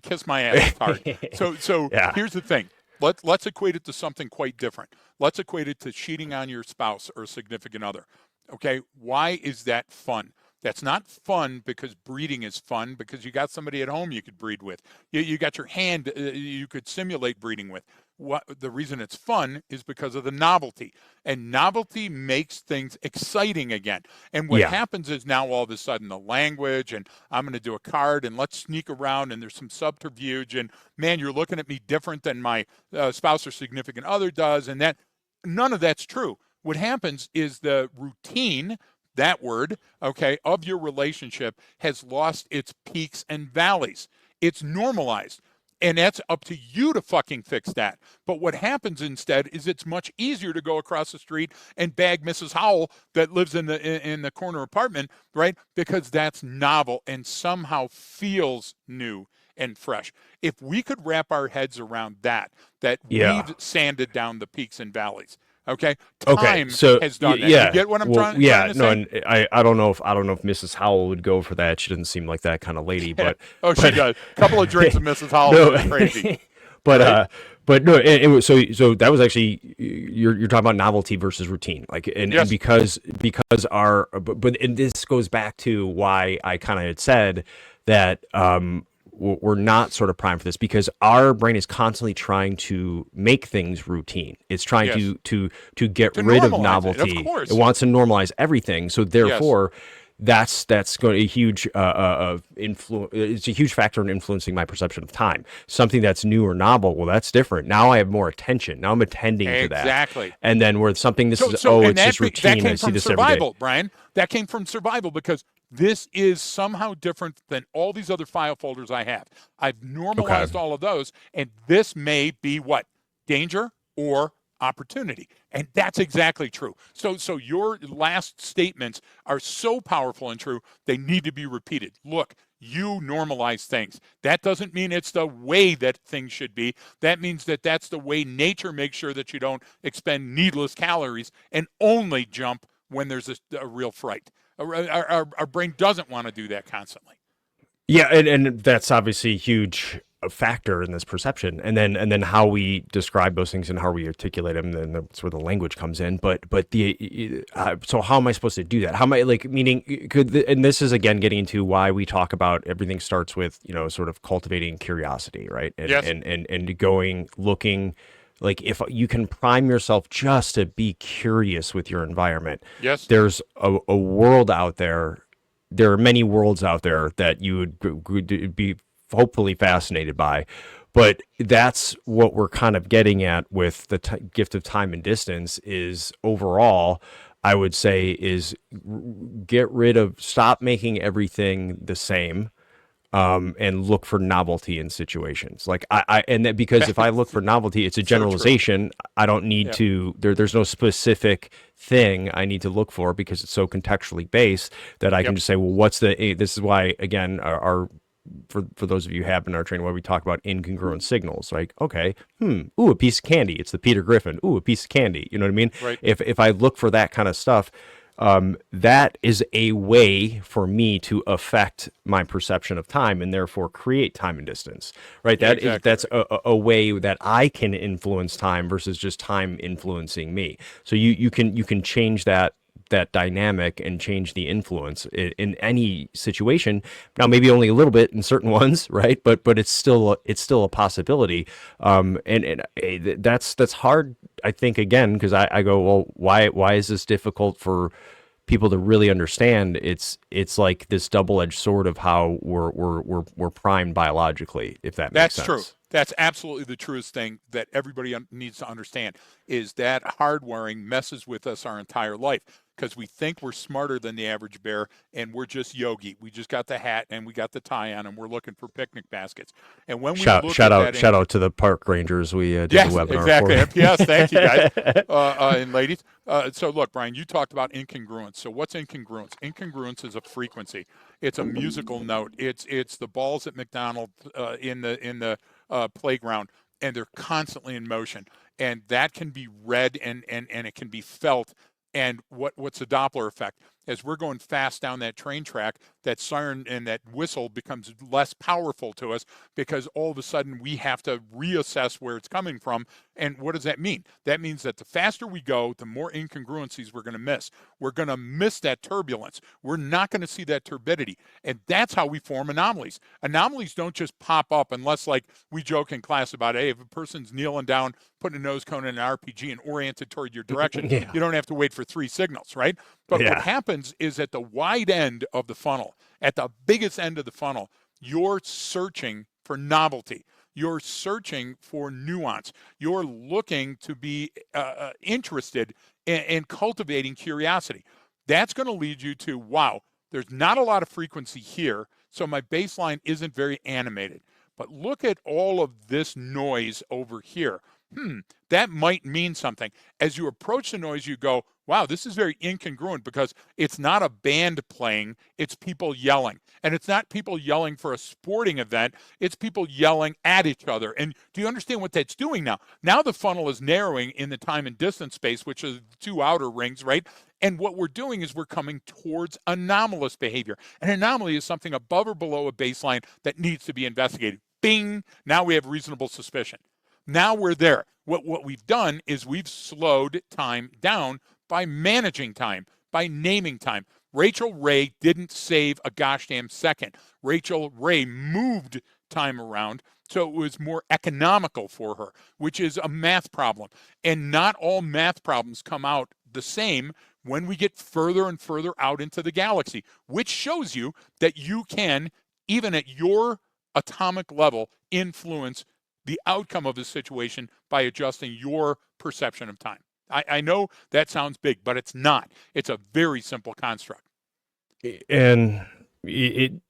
Kiss my ass. It's hard. So Yeah. here's the thing. Let's equate it to something quite different. Let's equate it to cheating on your spouse or significant other. Okay. Why is that fun? That's not fun because breeding is fun because you got somebody at home you could breed with. You got your hand you could simulate breeding with. the reason it's fun is because of the novelty, and novelty makes things exciting again. And what Yeah. happens is now all of a sudden the language, and I'm going to do a card, and let's sneak around, and there's some subterfuge, and man, you're looking at me different than my spouse or significant other does, and that none of that's true. What happens is the routine, that word, okay, of your relationship has lost its peaks and valleys. It's normalized. And that's up to you to fucking fix that. But what happens instead is it's much easier to go across the street and bag Mrs. Howell that lives in the corner apartment, right? Because that's novel and somehow feels new and fresh. If we could wrap our heads around that, that Yeah. we've sanded down the peaks and valleys. Okay, Okay, time so has done that. You yeah, get what I'm well, trying yeah, to no, say? and I don't know if Mrs. Howell would go for that. She doesn't seem like that kind of lady, Oh, she but does. A couple of drinks of Mrs. Howell no, is crazy, but right? but no, it was so that was actually you're talking about novelty versus routine, like and Yes, because but and this goes back to why I kind of had said that we're not sort of primed for this because our brain is constantly trying to make things routine. It's trying yes. to get To rid of normalize it, of novelty. It course. wants to normalize everything. So Yes, therefore, that's going to a huge influence. It's a huge factor in influencing my perception of time. Something that's new or novel, well, that's different. Now I have more attention. Now I'm attending to that. exactly. And then where something this So, is, so, and it's just that routine. I came see from this every day. survival, Brian. That came from survival because this is somehow different than all these other file folders I have. I've Okay. normalized all of those, and this may be what? Danger or opportunity. And that's exactly true. So your last statements are so powerful and true, they need to be repeated. Look, you normalize things. That doesn't mean it's the way that things should be. That means that that's the way nature makes sure that you don't expend needless calories and only jump when there's a real fright. Our brain doesn't want to do that constantly. Yeah, and that's obviously a huge factor in this perception, and then how we describe those things and how we articulate them, and that's where the language comes in. But the so how am I supposed to do that? How am I like meaning and this is again getting into why we talk about everything starts with sort of cultivating curiosity, right? And Yes, and going looking. Like if you can prime yourself just to be curious with your environment, yes, there's a world out there. There are many worlds out there that you would be hopefully fascinated by, but that's what we're kind of getting at with the gift of time and distance is overall I would say is get rid of stop making everything the same, and look for novelty in situations. Like and that because if I look for novelty, it's a so true. generalization. I don't need Yeah, to there's no specific thing I need to look for because it's so contextually based that I can yep, just say, well, this is why again our for those of you who have in our training where we talk about incongruent signals, like okay, ooh, a piece of candy, it's the Peter Griffin, ooh, a piece of candy, you know what I mean? right. If I look for that kind of stuff, that is a way for me to affect my perception of time and therefore create time and distance, right? Yeah, exactly That's right. a way that I can influence time versus just time influencing me. So you can change that dynamic and change the influence in any situation. Now, maybe only a little bit in certain ones, right? But it's still a possibility. And that's hard. I think again because I go, well, why is this difficult for people to really understand? It's like this double-edged sword of how we're primed biologically, if that makes That's true. sense. That's absolutely the truest thing that everybody needs to understand is that hardwiring messes with us our entire life because we think we're smarter than the average bear and we're just yogi. We just got the hat and we got the tie on and we're looking for picnic baskets. And when we Shout look shout at out that shout out to the park rangers we did the yes, webinar exactly. for. MPS. Thank you, guys and ladies. So, look, Brian, you talked about incongruence. So, what's incongruence? Incongruence is a frequency. It's a musical note. It's the balls at McDonald's in the playground, and they're constantly in motion, and that can be read and it can be felt. And what's the Doppler effect? as we're going fast down that train track, that siren and that whistle becomes less powerful to us because all of a sudden we have to reassess where it's coming from. And what does that mean? That means that the faster we go, the more incongruencies we're going to miss. We're going to miss that turbulence. We're not going to see that turbidity. And that's how we form anomalies. Anomalies don't just pop up unless, like we joke in class about, hey, if a person's kneeling down, putting a nose cone in an RPG and oriented toward your direction, Yeah. you don't have to wait for 3 signals, right? But what Yeah. happens is at the wide end of the funnel, at the biggest end of the funnel, you're searching for novelty. You're searching for nuance. You're looking to be interested in cultivating curiosity. That's going to lead you to, wow, there's not a lot of frequency here, so my baseline isn't very animated. But look at all of this noise over here. That might mean something. As you approach the noise, you go, wow, this is very incongruent because it's not a band playing, it's people yelling. And it's not people yelling for a sporting event, it's people yelling at each other. And do you understand what that's doing now? Now the funnel is narrowing in the time and distance space, which is 2 outer rings, right? And what we're doing is we're coming towards anomalous behavior. An anomaly is something above or below a baseline that needs to be investigated. Bing, now we have reasonable suspicion. Now we're there. What we've done is we've slowed time down by managing time, by naming time. Rachel Ray didn't save a gosh damn second. Rachel Ray moved time around so it was more economical for her, which is a math problem. And not all math problems come out the same when we get further and further out into the galaxy, which shows you that you can, even at your atomic level, influence the outcome of the situation by adjusting your perception of time. I know that sounds big, but it's not. It's a very simple construct. And it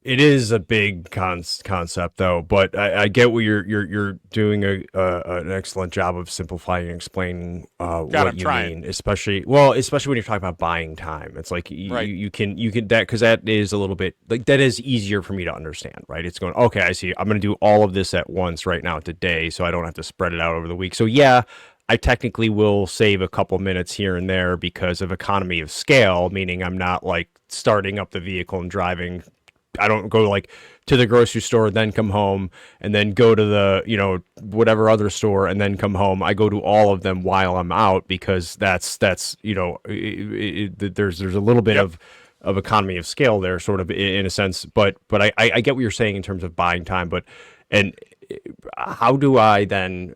is a big concept though, but I get what you're doing an excellent job of simplifying and explaining what I'm you trying. mean, especially when you're talking about buying time. It's like Right. you can that, because that is a little bit like, that is easier for me to understand, right? It's going, okay, I see. I'm going to do all of this at once right now today, so I don't have to spread it out over the week. So yeah, I technically will save a couple minutes here and there because of economy of scale, meaning I'm not like starting up the vehicle and driving. I don't go like to the grocery store, then come home, and then go to the, whatever other store, and then come home. I go to all of them while I'm out, because that's there's a little bit Yep. of economy of scale there, sort of, in a sense. But I get what you're saying in terms of buying time. But and how do I then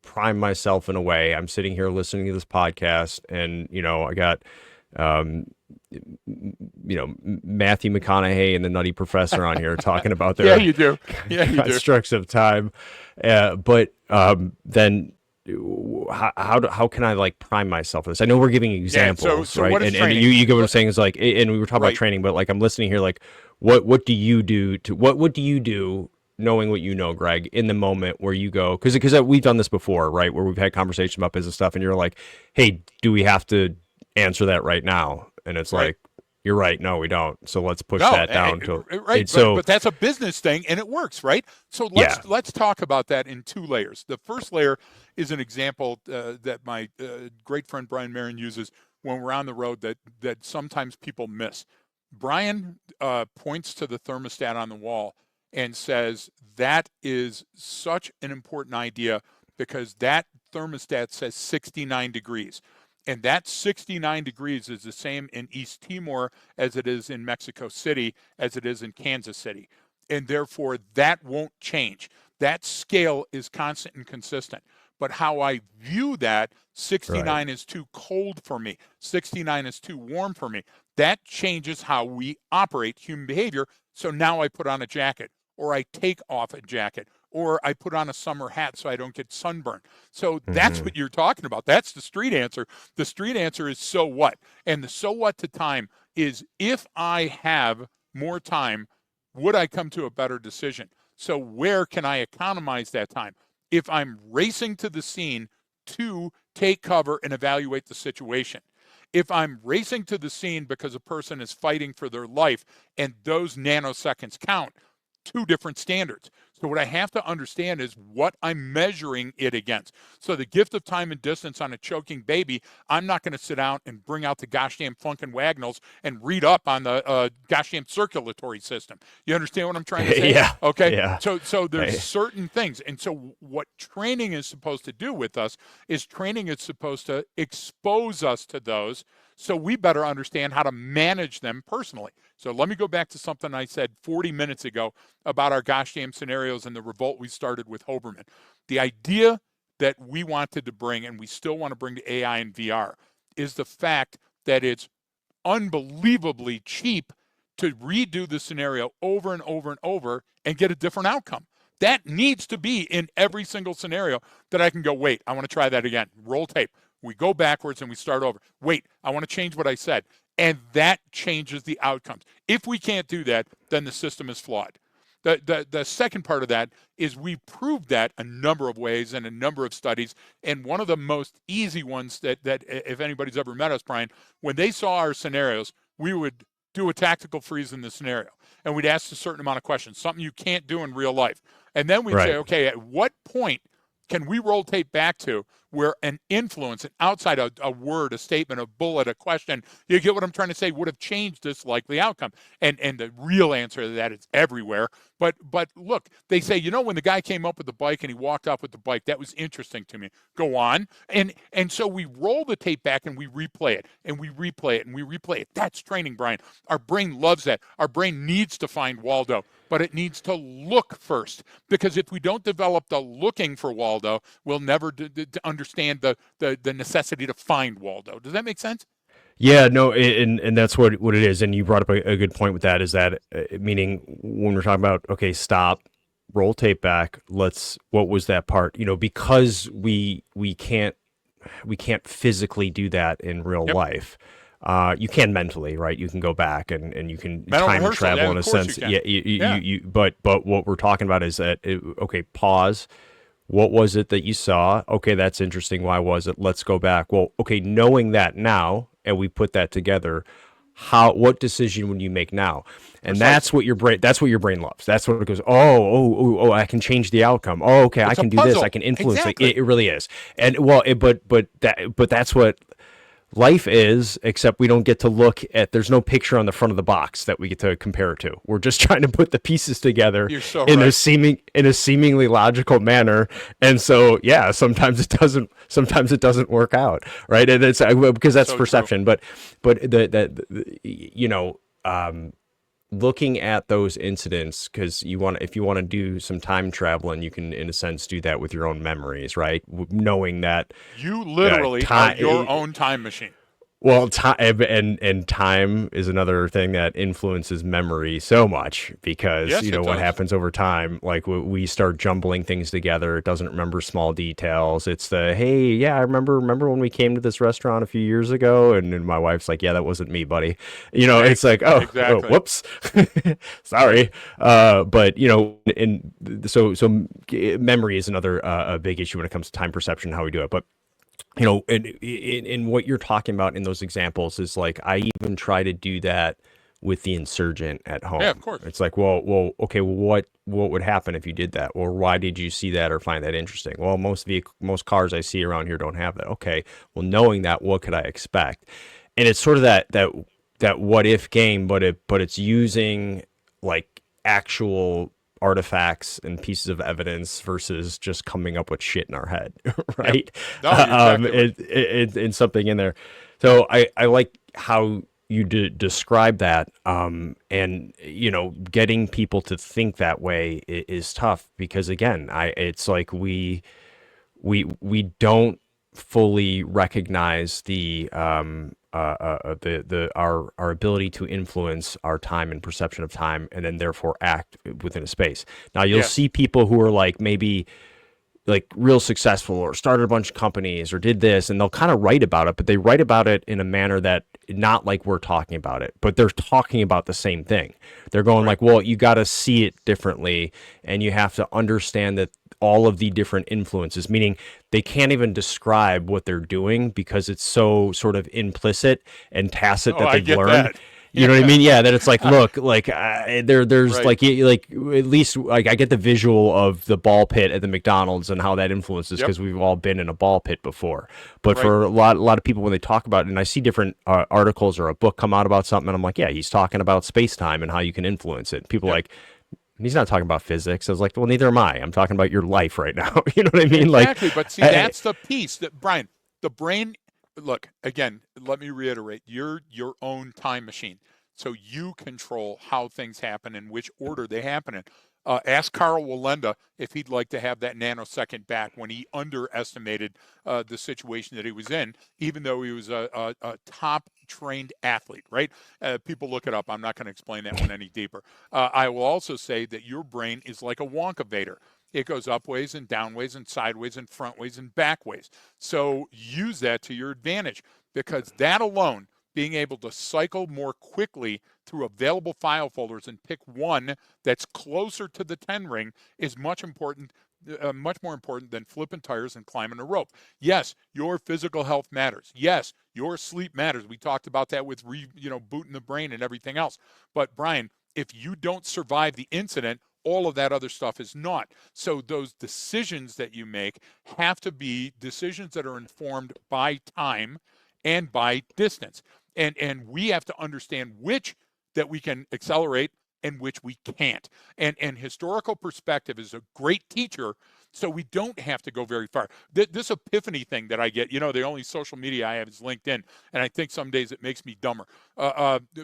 prime myself in a way? I'm sitting here listening to this podcast, and I got Matthew McConaughey and the Nutty Professor on here talking about Yeah, their you do. Yeah, you do. constructs of time. But then how can I like prime myself for this? I know we're giving examples, so right? what is And training? you get what I'm saying is like, and we were talking about Right. training, but like I'm listening here, like what do you do what do you do? Knowing what you know, Greg, in the moment where you go, because we've done this before, right? Where we've had conversations about business stuff, and you're like, "Hey, do we have to answer that right now?" And it's Right. like, "You're right. No, we don't. So let's push No, that down to right, it." So but that's a business thing and it works, right? So yeah, let's talk about that in 2 layers. The first layer is an example that my great friend Brian Marin uses when we're on the road that sometimes people miss. Brian points to the thermostat on the wall and says that is such an important idea because that thermostat says 69 degrees. And that 69 degrees is the same in East Timor as it is in Mexico City, as it is in Kansas City. And therefore, that won't change. That scale is constant and consistent. But how I view that, right. 69 is too cold for me, 69 is too warm for me. That changes how we operate human behavior. So now I put on a jacket, or I take off a jacket, or I put on a summer hat so I don't get sunburned. So that's Mm-hmm. what you're talking about. That's the street answer. The street answer is so what? And the so what to time is if I have more time, would I come to a better decision? So where can I economize that time? If I'm racing to the scene to take cover and evaluate the situation. If I'm racing to the scene because a person is fighting for their life and those nanoseconds count, 2 different standards. So what I have to understand is what I'm measuring it against. So the gift of time and distance on a choking baby, I'm not going to sit down and bring out the gosh damn Funkin' Wagnalls and read up on the gosh damn circulatory system. You understand what I'm trying to say? Yeah. Okay. Yeah. So there's I, certain things. And so what training is supposed to do with us is training is supposed to expose us to those so we better understand how to manage them personally. So let me go back to something I said 40 minutes ago about our gosh damn scenarios and the revolt we started with Hoberman. The idea that we wanted to bring, and we still want to bring to AI and VR, is the fact that it's unbelievably cheap to redo the scenario over and over and over and get a different outcome. That needs to be in every single scenario that I can go, wait, I want to try that again. Roll tape. We go backwards and we start over. Wait, I want to change what I said. And that changes the outcomes. If we can't do that, then the system is flawed. The second part of that is we proved that a number of ways and a number of studies. And one of the most easy ones that if anybody's ever met us, Brian, when they saw our scenarios, we would do a tactical freeze in the scenario. And we'd ask a certain amount of questions, something you can't do in real life. And then we'd say, right. okay, at what point can we roll tape back to where an influence, an outside a word, a statement, a bullet, a question, you get what I'm trying to say, would have changed this likely outcome? And the real answer to that is everywhere. But look, they say, when the guy came up with the bike and he walked off with the bike, that was interesting to me. Go on. And so we roll the tape back and we replay it and we replay it and we replay it. That's training, Brian. Our brain loves that. Our brain needs to find Waldo, but it needs to look first, because if we don't develop the looking for Waldo, we'll never understand the necessity to find Waldo. Does that make sense? Yeah, no, and that's what it is. And you brought up a good point with that, is that meaning when we're talking about, okay, stop, roll tape back, what was that part? Because we can't physically do that in real Yep. life. You can mentally, right? You can go back and you can Mental time rehearsal, travel yeah, in of a course sense. you can. Yeah, Yeah. but what we're talking about is that, okay, pause. What was it that you saw? Okay, that's interesting. Why was it? Let's go back. Well, okay, knowing that now, and we put that together, what decision would you make now? And Precisely. that's what your brain loves. That's what it goes, oh, I can change the outcome. Oh, okay, I It's a can do this. I puzzle. can influence it. Exactly. It really is. And well, but that's what life is, except we don't get to look at, there's no picture on the front of the box that we get to compare it to. We're just trying to put the pieces together You're so in right. a seemingly logical manner. And so, yeah, sometimes it doesn't work out. Right. And it's because that's So true. perception, but looking at those incidents, because if you want to do some time travel, and you can in a sense do that with your own memories, right? Knowing that You literally are your time. own time machine. Well, time and time is another thing that influences memory so much, because Yes, it what does. happens over time, like we start jumbling things together. It doesn't remember small details. It's hey, yeah, I remember when we came to this restaurant a few years ago, and my wife's like, yeah, that wasn't me, buddy. It's like, oh, Exactly. whoops, sorry. But and so memory is another a big issue when it comes to time perception, how we do it. But and what you're talking about in those examples is like, I even try to do that with the insurgent at Yeah, of home. course. It's like, okay, what would happen if you did that? Or why did you see that or find that interesting? Well, most cars I see around here don't have that. Okay, well, knowing that, what could I expect? And it's sort of that what if game, but it's using like actual artifacts and pieces of evidence versus just coming up with shit in our head, Yep. right? No, you're exactly right. And something in there. So I like how you describe that, and getting people to think that way is tough, because again, it's like we don't fully recognize the our ability to influence our time and perception of time, and then therefore act within a space. Now you'll Yes. see people who are like maybe like real successful, or started a bunch of companies, or did this, and they'll kind of write about it, but they write about it in a manner that, not like we're talking about it, but they're talking about the same thing. They're going Right. like, well, you got to see it differently, and you have to understand that all of the different influences, meaning they can't even describe what they're doing because it's so sort of implicit and tacit Oh, that I they've get learned. that. You know what I mean? Yeah, that it's like, Uh, look, like there's right. like at least like I get the visual of the ball pit at the McDonald's and how that influences Yep. because we've all been in a ball pit before. But Right. for a lot of people when they talk about it, and I see different articles or a book come out about something, and I'm like, yeah, he's talking about space time and how you can influence it. People are Yep. like, he's not talking about physics. I was like, well, neither am I. I'm talking about your life right now. You know what I mean? Like, Exactly. But see, I, that's the piece that Brian, the brain. Look again. Let me reiterate. You're your own time machine, so you control how things happen and which order they happen in. Ask Carl Walenda if he'd like to have that nanosecond back when he underestimated the situation that he was in, even though he was a top trained athlete, right? People look it up. I'm not going to explain that one any deeper. I will also say that your brain is like a Wonkavator. It goes up ways and down ways and sideways and front ways and back ways. So use that to your advantage because that alone, being able to cycle more quickly through available file folders and pick one that's closer to the 10 ring is much more important than flipping tires and climbing a rope. Yes, your physical health matters. Yes, your sleep matters. We talked about that with booting the brain and everything else. But Brian, if you don't survive the incident, all of that other stuff is not. So those decisions that you make have to be decisions that are informed by time and by distance. And we have to understand which that we can accelerate and which we can't. And historical perspective is a great teacher, so we don't have to go very far. This epiphany thing that I get, the only social media I have is LinkedIn, and I think some days it makes me dumber.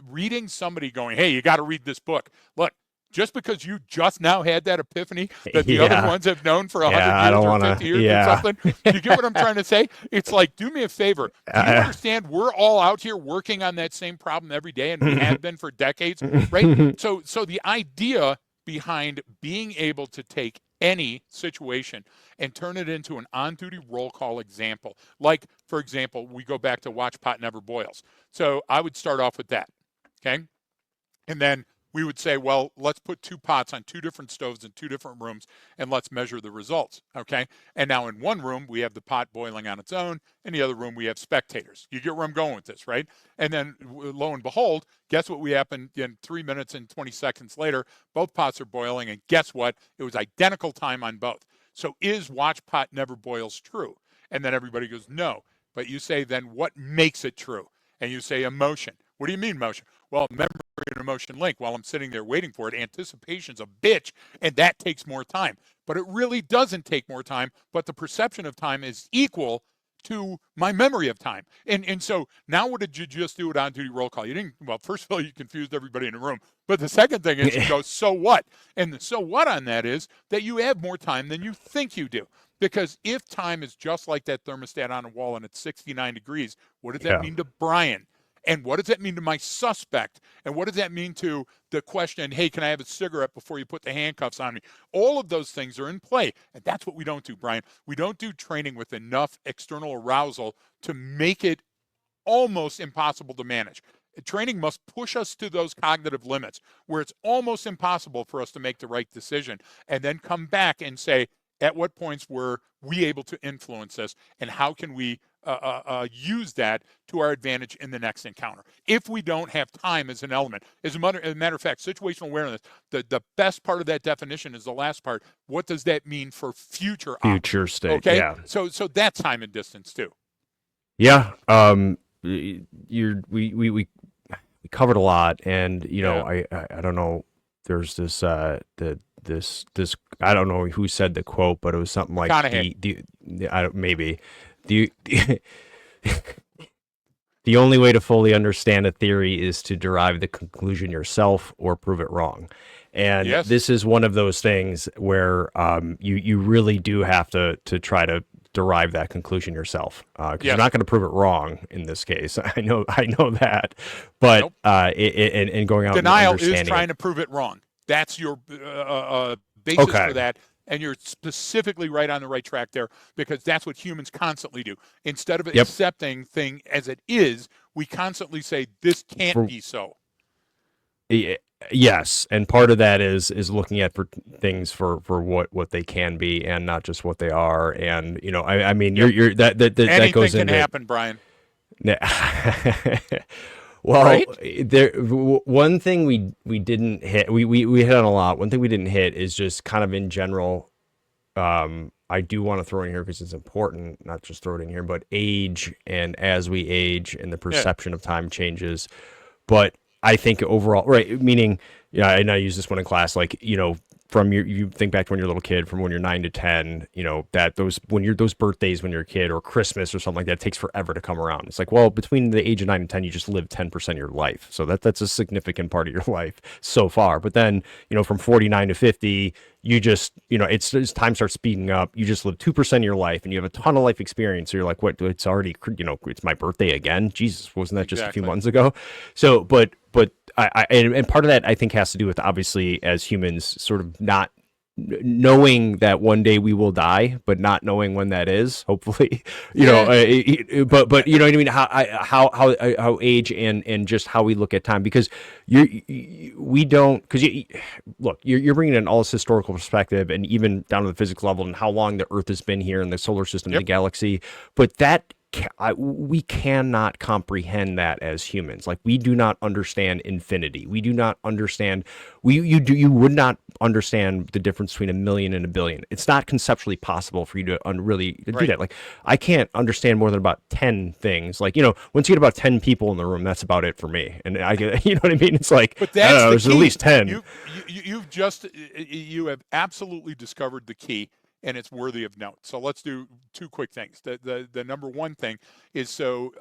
Reading somebody going, "Hey, you got to read this book." Look, just because you just now had that epiphany that the other yeah, ones have known for yeah, 100 I years don't or want 50 to. years or Yeah, something, do you get what I'm trying to say? It's like, do me a favor. Do you understand we're all out here working on that same problem every day, and we have been for decades, right? So the idea behind being able to take any situation and turn it into an on-duty roll call example, like, for example, we go back to watch pot never boils. So I would start off with that, okay? And then we would say, well, let's put two pots on two different stoves in two different rooms and let's measure the results. Okay. And now in one room, we have the pot boiling on its own. In the other room, we have spectators. You get where I'm going with this, right? And then lo and behold, guess what we happened in 3 minutes and 20 seconds later? Both pots are boiling. And guess what? It was identical time on both. So is watch pot never boils true? And then everybody goes, no. But you say, then what makes it true? And you say emotion. What do you mean emotion? Well, memory and emotion link while I'm sitting there waiting for it. Anticipation's a bitch, and that takes more time. But it really doesn't take more time, but the perception of time is equal to my memory of time. And so now what did you just do at on-duty roll call? You didn't, well, first of all, you confused everybody in the room. But the second thing is you go, so what? And the so what on that is that you have more time than you think you do. Because if time is just like that thermostat on a wall and it's 69 degrees, what does that yeah, mean to Brian? And what does that mean to my suspect? And what does that mean to the question, hey, can I have a cigarette before you put the handcuffs on me? All of those things are in play. And that's what we don't do, Brian. We don't do training with enough external arousal to make it almost impossible to manage. Training must push us to those cognitive limits where it's almost impossible for us to make the right decision and then come back and say, at what points were we able to influence this and how can we use that to our advantage in the next encounter if we don't have time as an element. As a matter of fact, situational awareness, the best part of that definition is the last part. What does that mean for future ops? future state. Okay, Yeah, so that's time and distance too. yeah. We covered a lot, and Yeah, I don't know. There's this this I don't know who said the quote, but it was something like McConaughey. I don't, maybe the the only way to fully understand a theory is to derive the conclusion yourself or prove it wrong. And Yes, this is one of those things where you really do have to try to derive that conclusion yourself because you're not yes. going to prove it wrong in this case. I know that, but Nope. and going out and Denial is understanding trying it. to prove it wrong. That's your basis Okay. for that. And you're specifically right on the right track there because that's what humans constantly do. Instead of Yep. accepting thing as it is, we constantly say, this can't For be so. yes, and part of that is looking at for things for what they can be and not just what they are. And I mean Yep. you're that Anything goes can into happen, Brian. Well, right? one thing we didn't hit, we hit on a lot. One thing we didn't hit is just kind of in general. I do want to throw in here because it's important, not just throw it in here, but age, and as we age and the Yeah, perception of time changes. But I think overall, right, meaning, yeah, and I use this one in class, like, from you think back to when you're a little kid, from when you're 9 to 10, that those birthdays when you're a kid or Christmas or something like that, it takes forever to come around. It's like, well, between the age of 9 and 10, you just live 10% of your life. So that's a significant part of your life so far. But then, from 49 to 50, you just, it's as time starts speeding up, you just live 2% of your life and you have a ton of life experience. So you're like, what, it's already, it's my birthday again. Jesus, wasn't that just a few exactly. months ago? So, but and part of that I think has to do with, obviously, as humans, sort of not knowing that one day we will die, but not knowing when that is. Hopefully, Yeah, but you know what I mean. How age and just how we look at time, because we don't, because look, you're bringing in all this historical perspective and even down to the physics level and how long the Earth has been here and the solar system, the yep, galaxy, but that we cannot comprehend that as humans. Like, we do not understand infinity. We do not understand. You would not understand the difference between a million and a billion. It's not conceptually possible for you to really do right. that. Like, I can't understand more than about 10 things. Like, once you get about 10 people in the room, that's about it for me. And I get, you know what I mean? It's like, But I don't that's know, the there's at key. least 10. You've just you have absolutely discovered the key, and it's worthy of note. So let's do two quick things. The number one thing is, so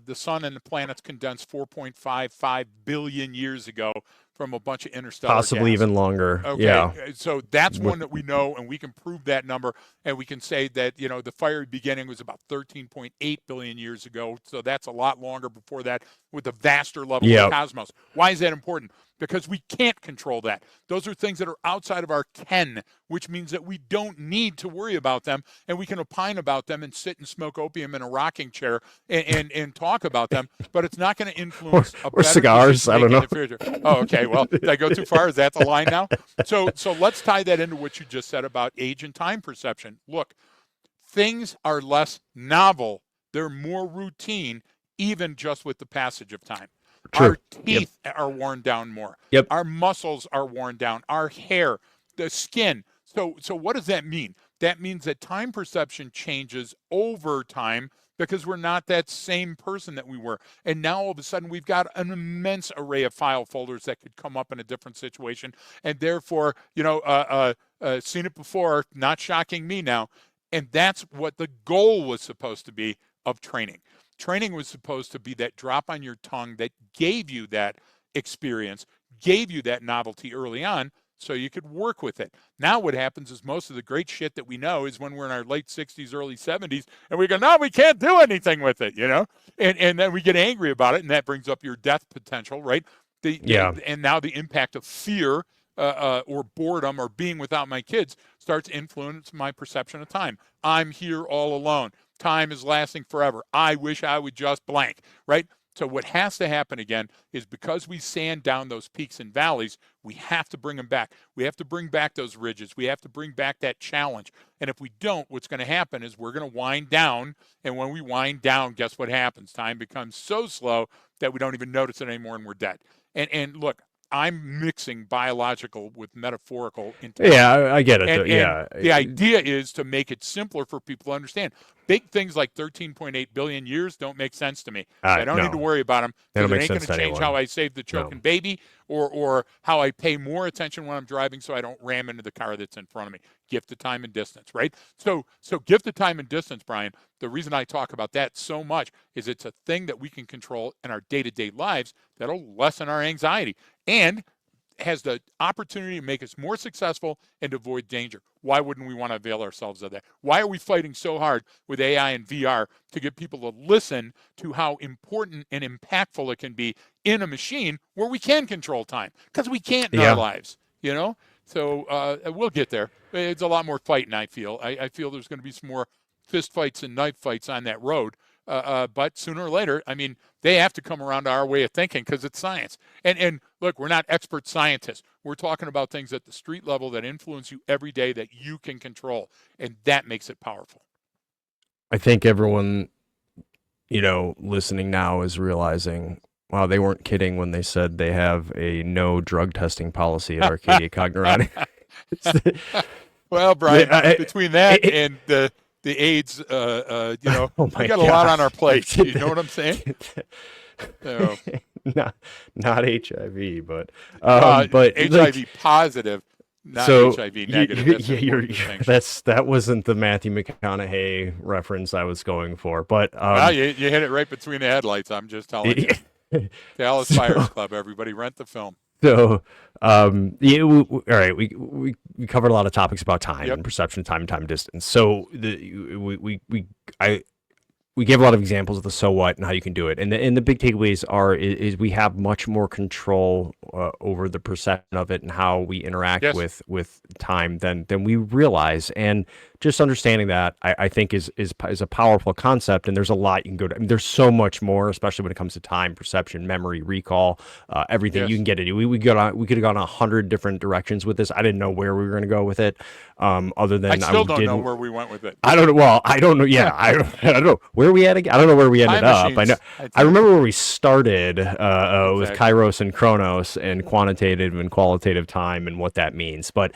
the sun and the planets condensed 4.55 billion years ago from a bunch of interstellar Possibly gas. even longer. Okay, Yeah. so that's With one that we know, and we can prove that number, and we can say that the fiery beginning was about 13.8 billion years ago. So that's a lot longer before that, with the vaster level of the yeah. cosmos. Why is that important? Because we can't control that. Those are things that are outside of our ken, which means that we don't need to worry about them, and we can opine about them and sit and smoke opium in a rocking chair and talk about them. But it's not going to or influence a or better cigars. decision I don't making in know. the future. Oh, okay. Well, did I go too far? Is that the line now? So let's tie that into what you just said about age and time perception. Look, things are less novel. They're more routine, even just with the passage of time. Our True. Yep. teeth are worn down more. Yep. Our muscles are worn down. Our hair, the skin. So what does that mean? That means that time perception changes over time because we're not that same person that we were. And now all of a sudden we've got an immense array of file folders that could come up in a different situation. And therefore, seen it before, not shocking me now. And that's what the goal was supposed to be of training. Training was supposed to be that drop on your tongue that gave you that experience, gave you that novelty early on, so you could work with it. Now what happens is most of the great shit that we know is when we're in our late 60s, early 70s, and we go, no, we can't do anything with it, and then we get angry about it, and that brings up your death potential, right? Yeah. And now the impact of fear or boredom or being without my kids starts to influence my perception of time. I'm here all alone. Time is lasting forever. I wish I would just blank, right? So what has to happen again is, because we sand down those peaks and valleys, we have to bring them back. We have to bring back those ridges. We have to bring back that challenge. And if we don't, what's going to happen is we're going to wind down. And when we wind down, guess what happens? Time becomes so slow that we don't even notice it anymore, and we're dead. And look, I'm mixing biological with metaphorical Yeah. intelligently. I get it though. And Yeah. the idea is to make it simpler for people to understand. Big things like 13.8 billion years don't make sense to me. So I don't need to No, worry about them, they don't because it make ain't going sense to to change how anyone. I save the No. choking baby, or how I pay more attention when I'm driving so I don't ram into the car that's in front of me. Gift of time and distance, right? So gift of time and distance, Brian, the reason I talk about that so much is it's a thing that we can control in our day-to-day lives that'll lessen our anxiety and has the opportunity to make us more successful and avoid danger. Why wouldn't we want to avail ourselves of that? Why are we fighting so hard with AI and VR to get people to listen to how important and impactful it can be in a machine where we can control time? Because we can't in our Yeah. lives. So we'll get there. It's a lot more fighting, I feel. I feel there's going to be some more fist fights and knife fights on that road. But sooner or later, I mean, they have to come around to our way of thinking, because it's science. And look, we're not expert scientists. We're talking about things at the street level that influence you every day that you can control, and that makes it powerful. I think everyone, listening now is realizing Wow, they weren't kidding when they said they have a no drug testing policy at Arcadia Cognerati. Well, Brian, between that It, and the AIDS, oh we my got a lot on gosh. our plate. You know what I'm saying? So, not not HIV, uh, but like HIV positive, not so HIV negative. That's an important distinction. that wasn't the Matthew McConaughey reference I was going for, but Well, you hit it right between the headlights. I'm just telling you. Dallas Buyers so Club. Everybody rent the film. so yeah, all right, we covered a lot of topics about time Yep. and perception of time and time and distance. So I we gave a lot of examples of the so what and how you can do it. And the big takeaways is we have much more control over the perception of it and how we interact Yes. with time than we realize. And just understanding that I think is a powerful concept. And there's a lot you can go to. I mean, there's so much more, especially when it comes to time, perception, memory, recall, everything you Yes. can get into. We could have gone 100 different directions with this. I didn't know where we were going to go with it. Other I than still I don't did know where we went with it. I don't know. Well, I don't know. Yeah, I don't know where we had. I don't know where we ended Time up. I know. machines. I I think remember where we started with exactly. Kairos and Kronos and quantitative and qualitative time and what that means. But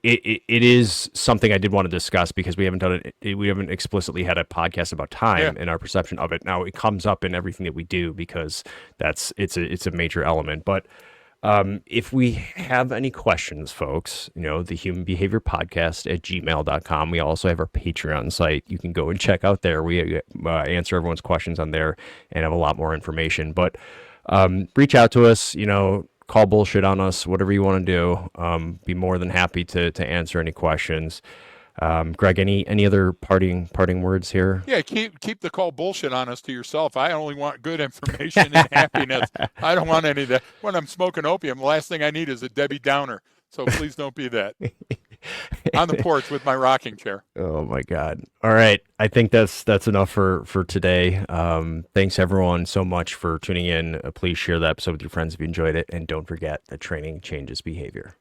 it is something I did want to discuss because we haven't done it. We haven't explicitly had a podcast about Yeah. time and our perception of it. Now it comes up in everything that we do because it's a major element. But if we have any questions, folks, the human behavior podcast at gmail.com. We also have our Patreon site. You can go and check out there. We answer everyone's questions on there and have a lot more information. But reach out to us, call bullshit on us, whatever you want to do. Be more than happy to answer any questions. Greg, any other parting words here? Yeah, keep the call bullshit on us to yourself. I only want good information and happiness. I don't want any of that. When I'm smoking opium, the last thing I need is a Debbie Downer. So please don't be that. On the porch with my rocking chair. Oh my God. All right. I think that's enough for today. Thanks everyone so much for tuning in. Please share the episode with your friends if you enjoyed it. And don't forget that training changes behavior.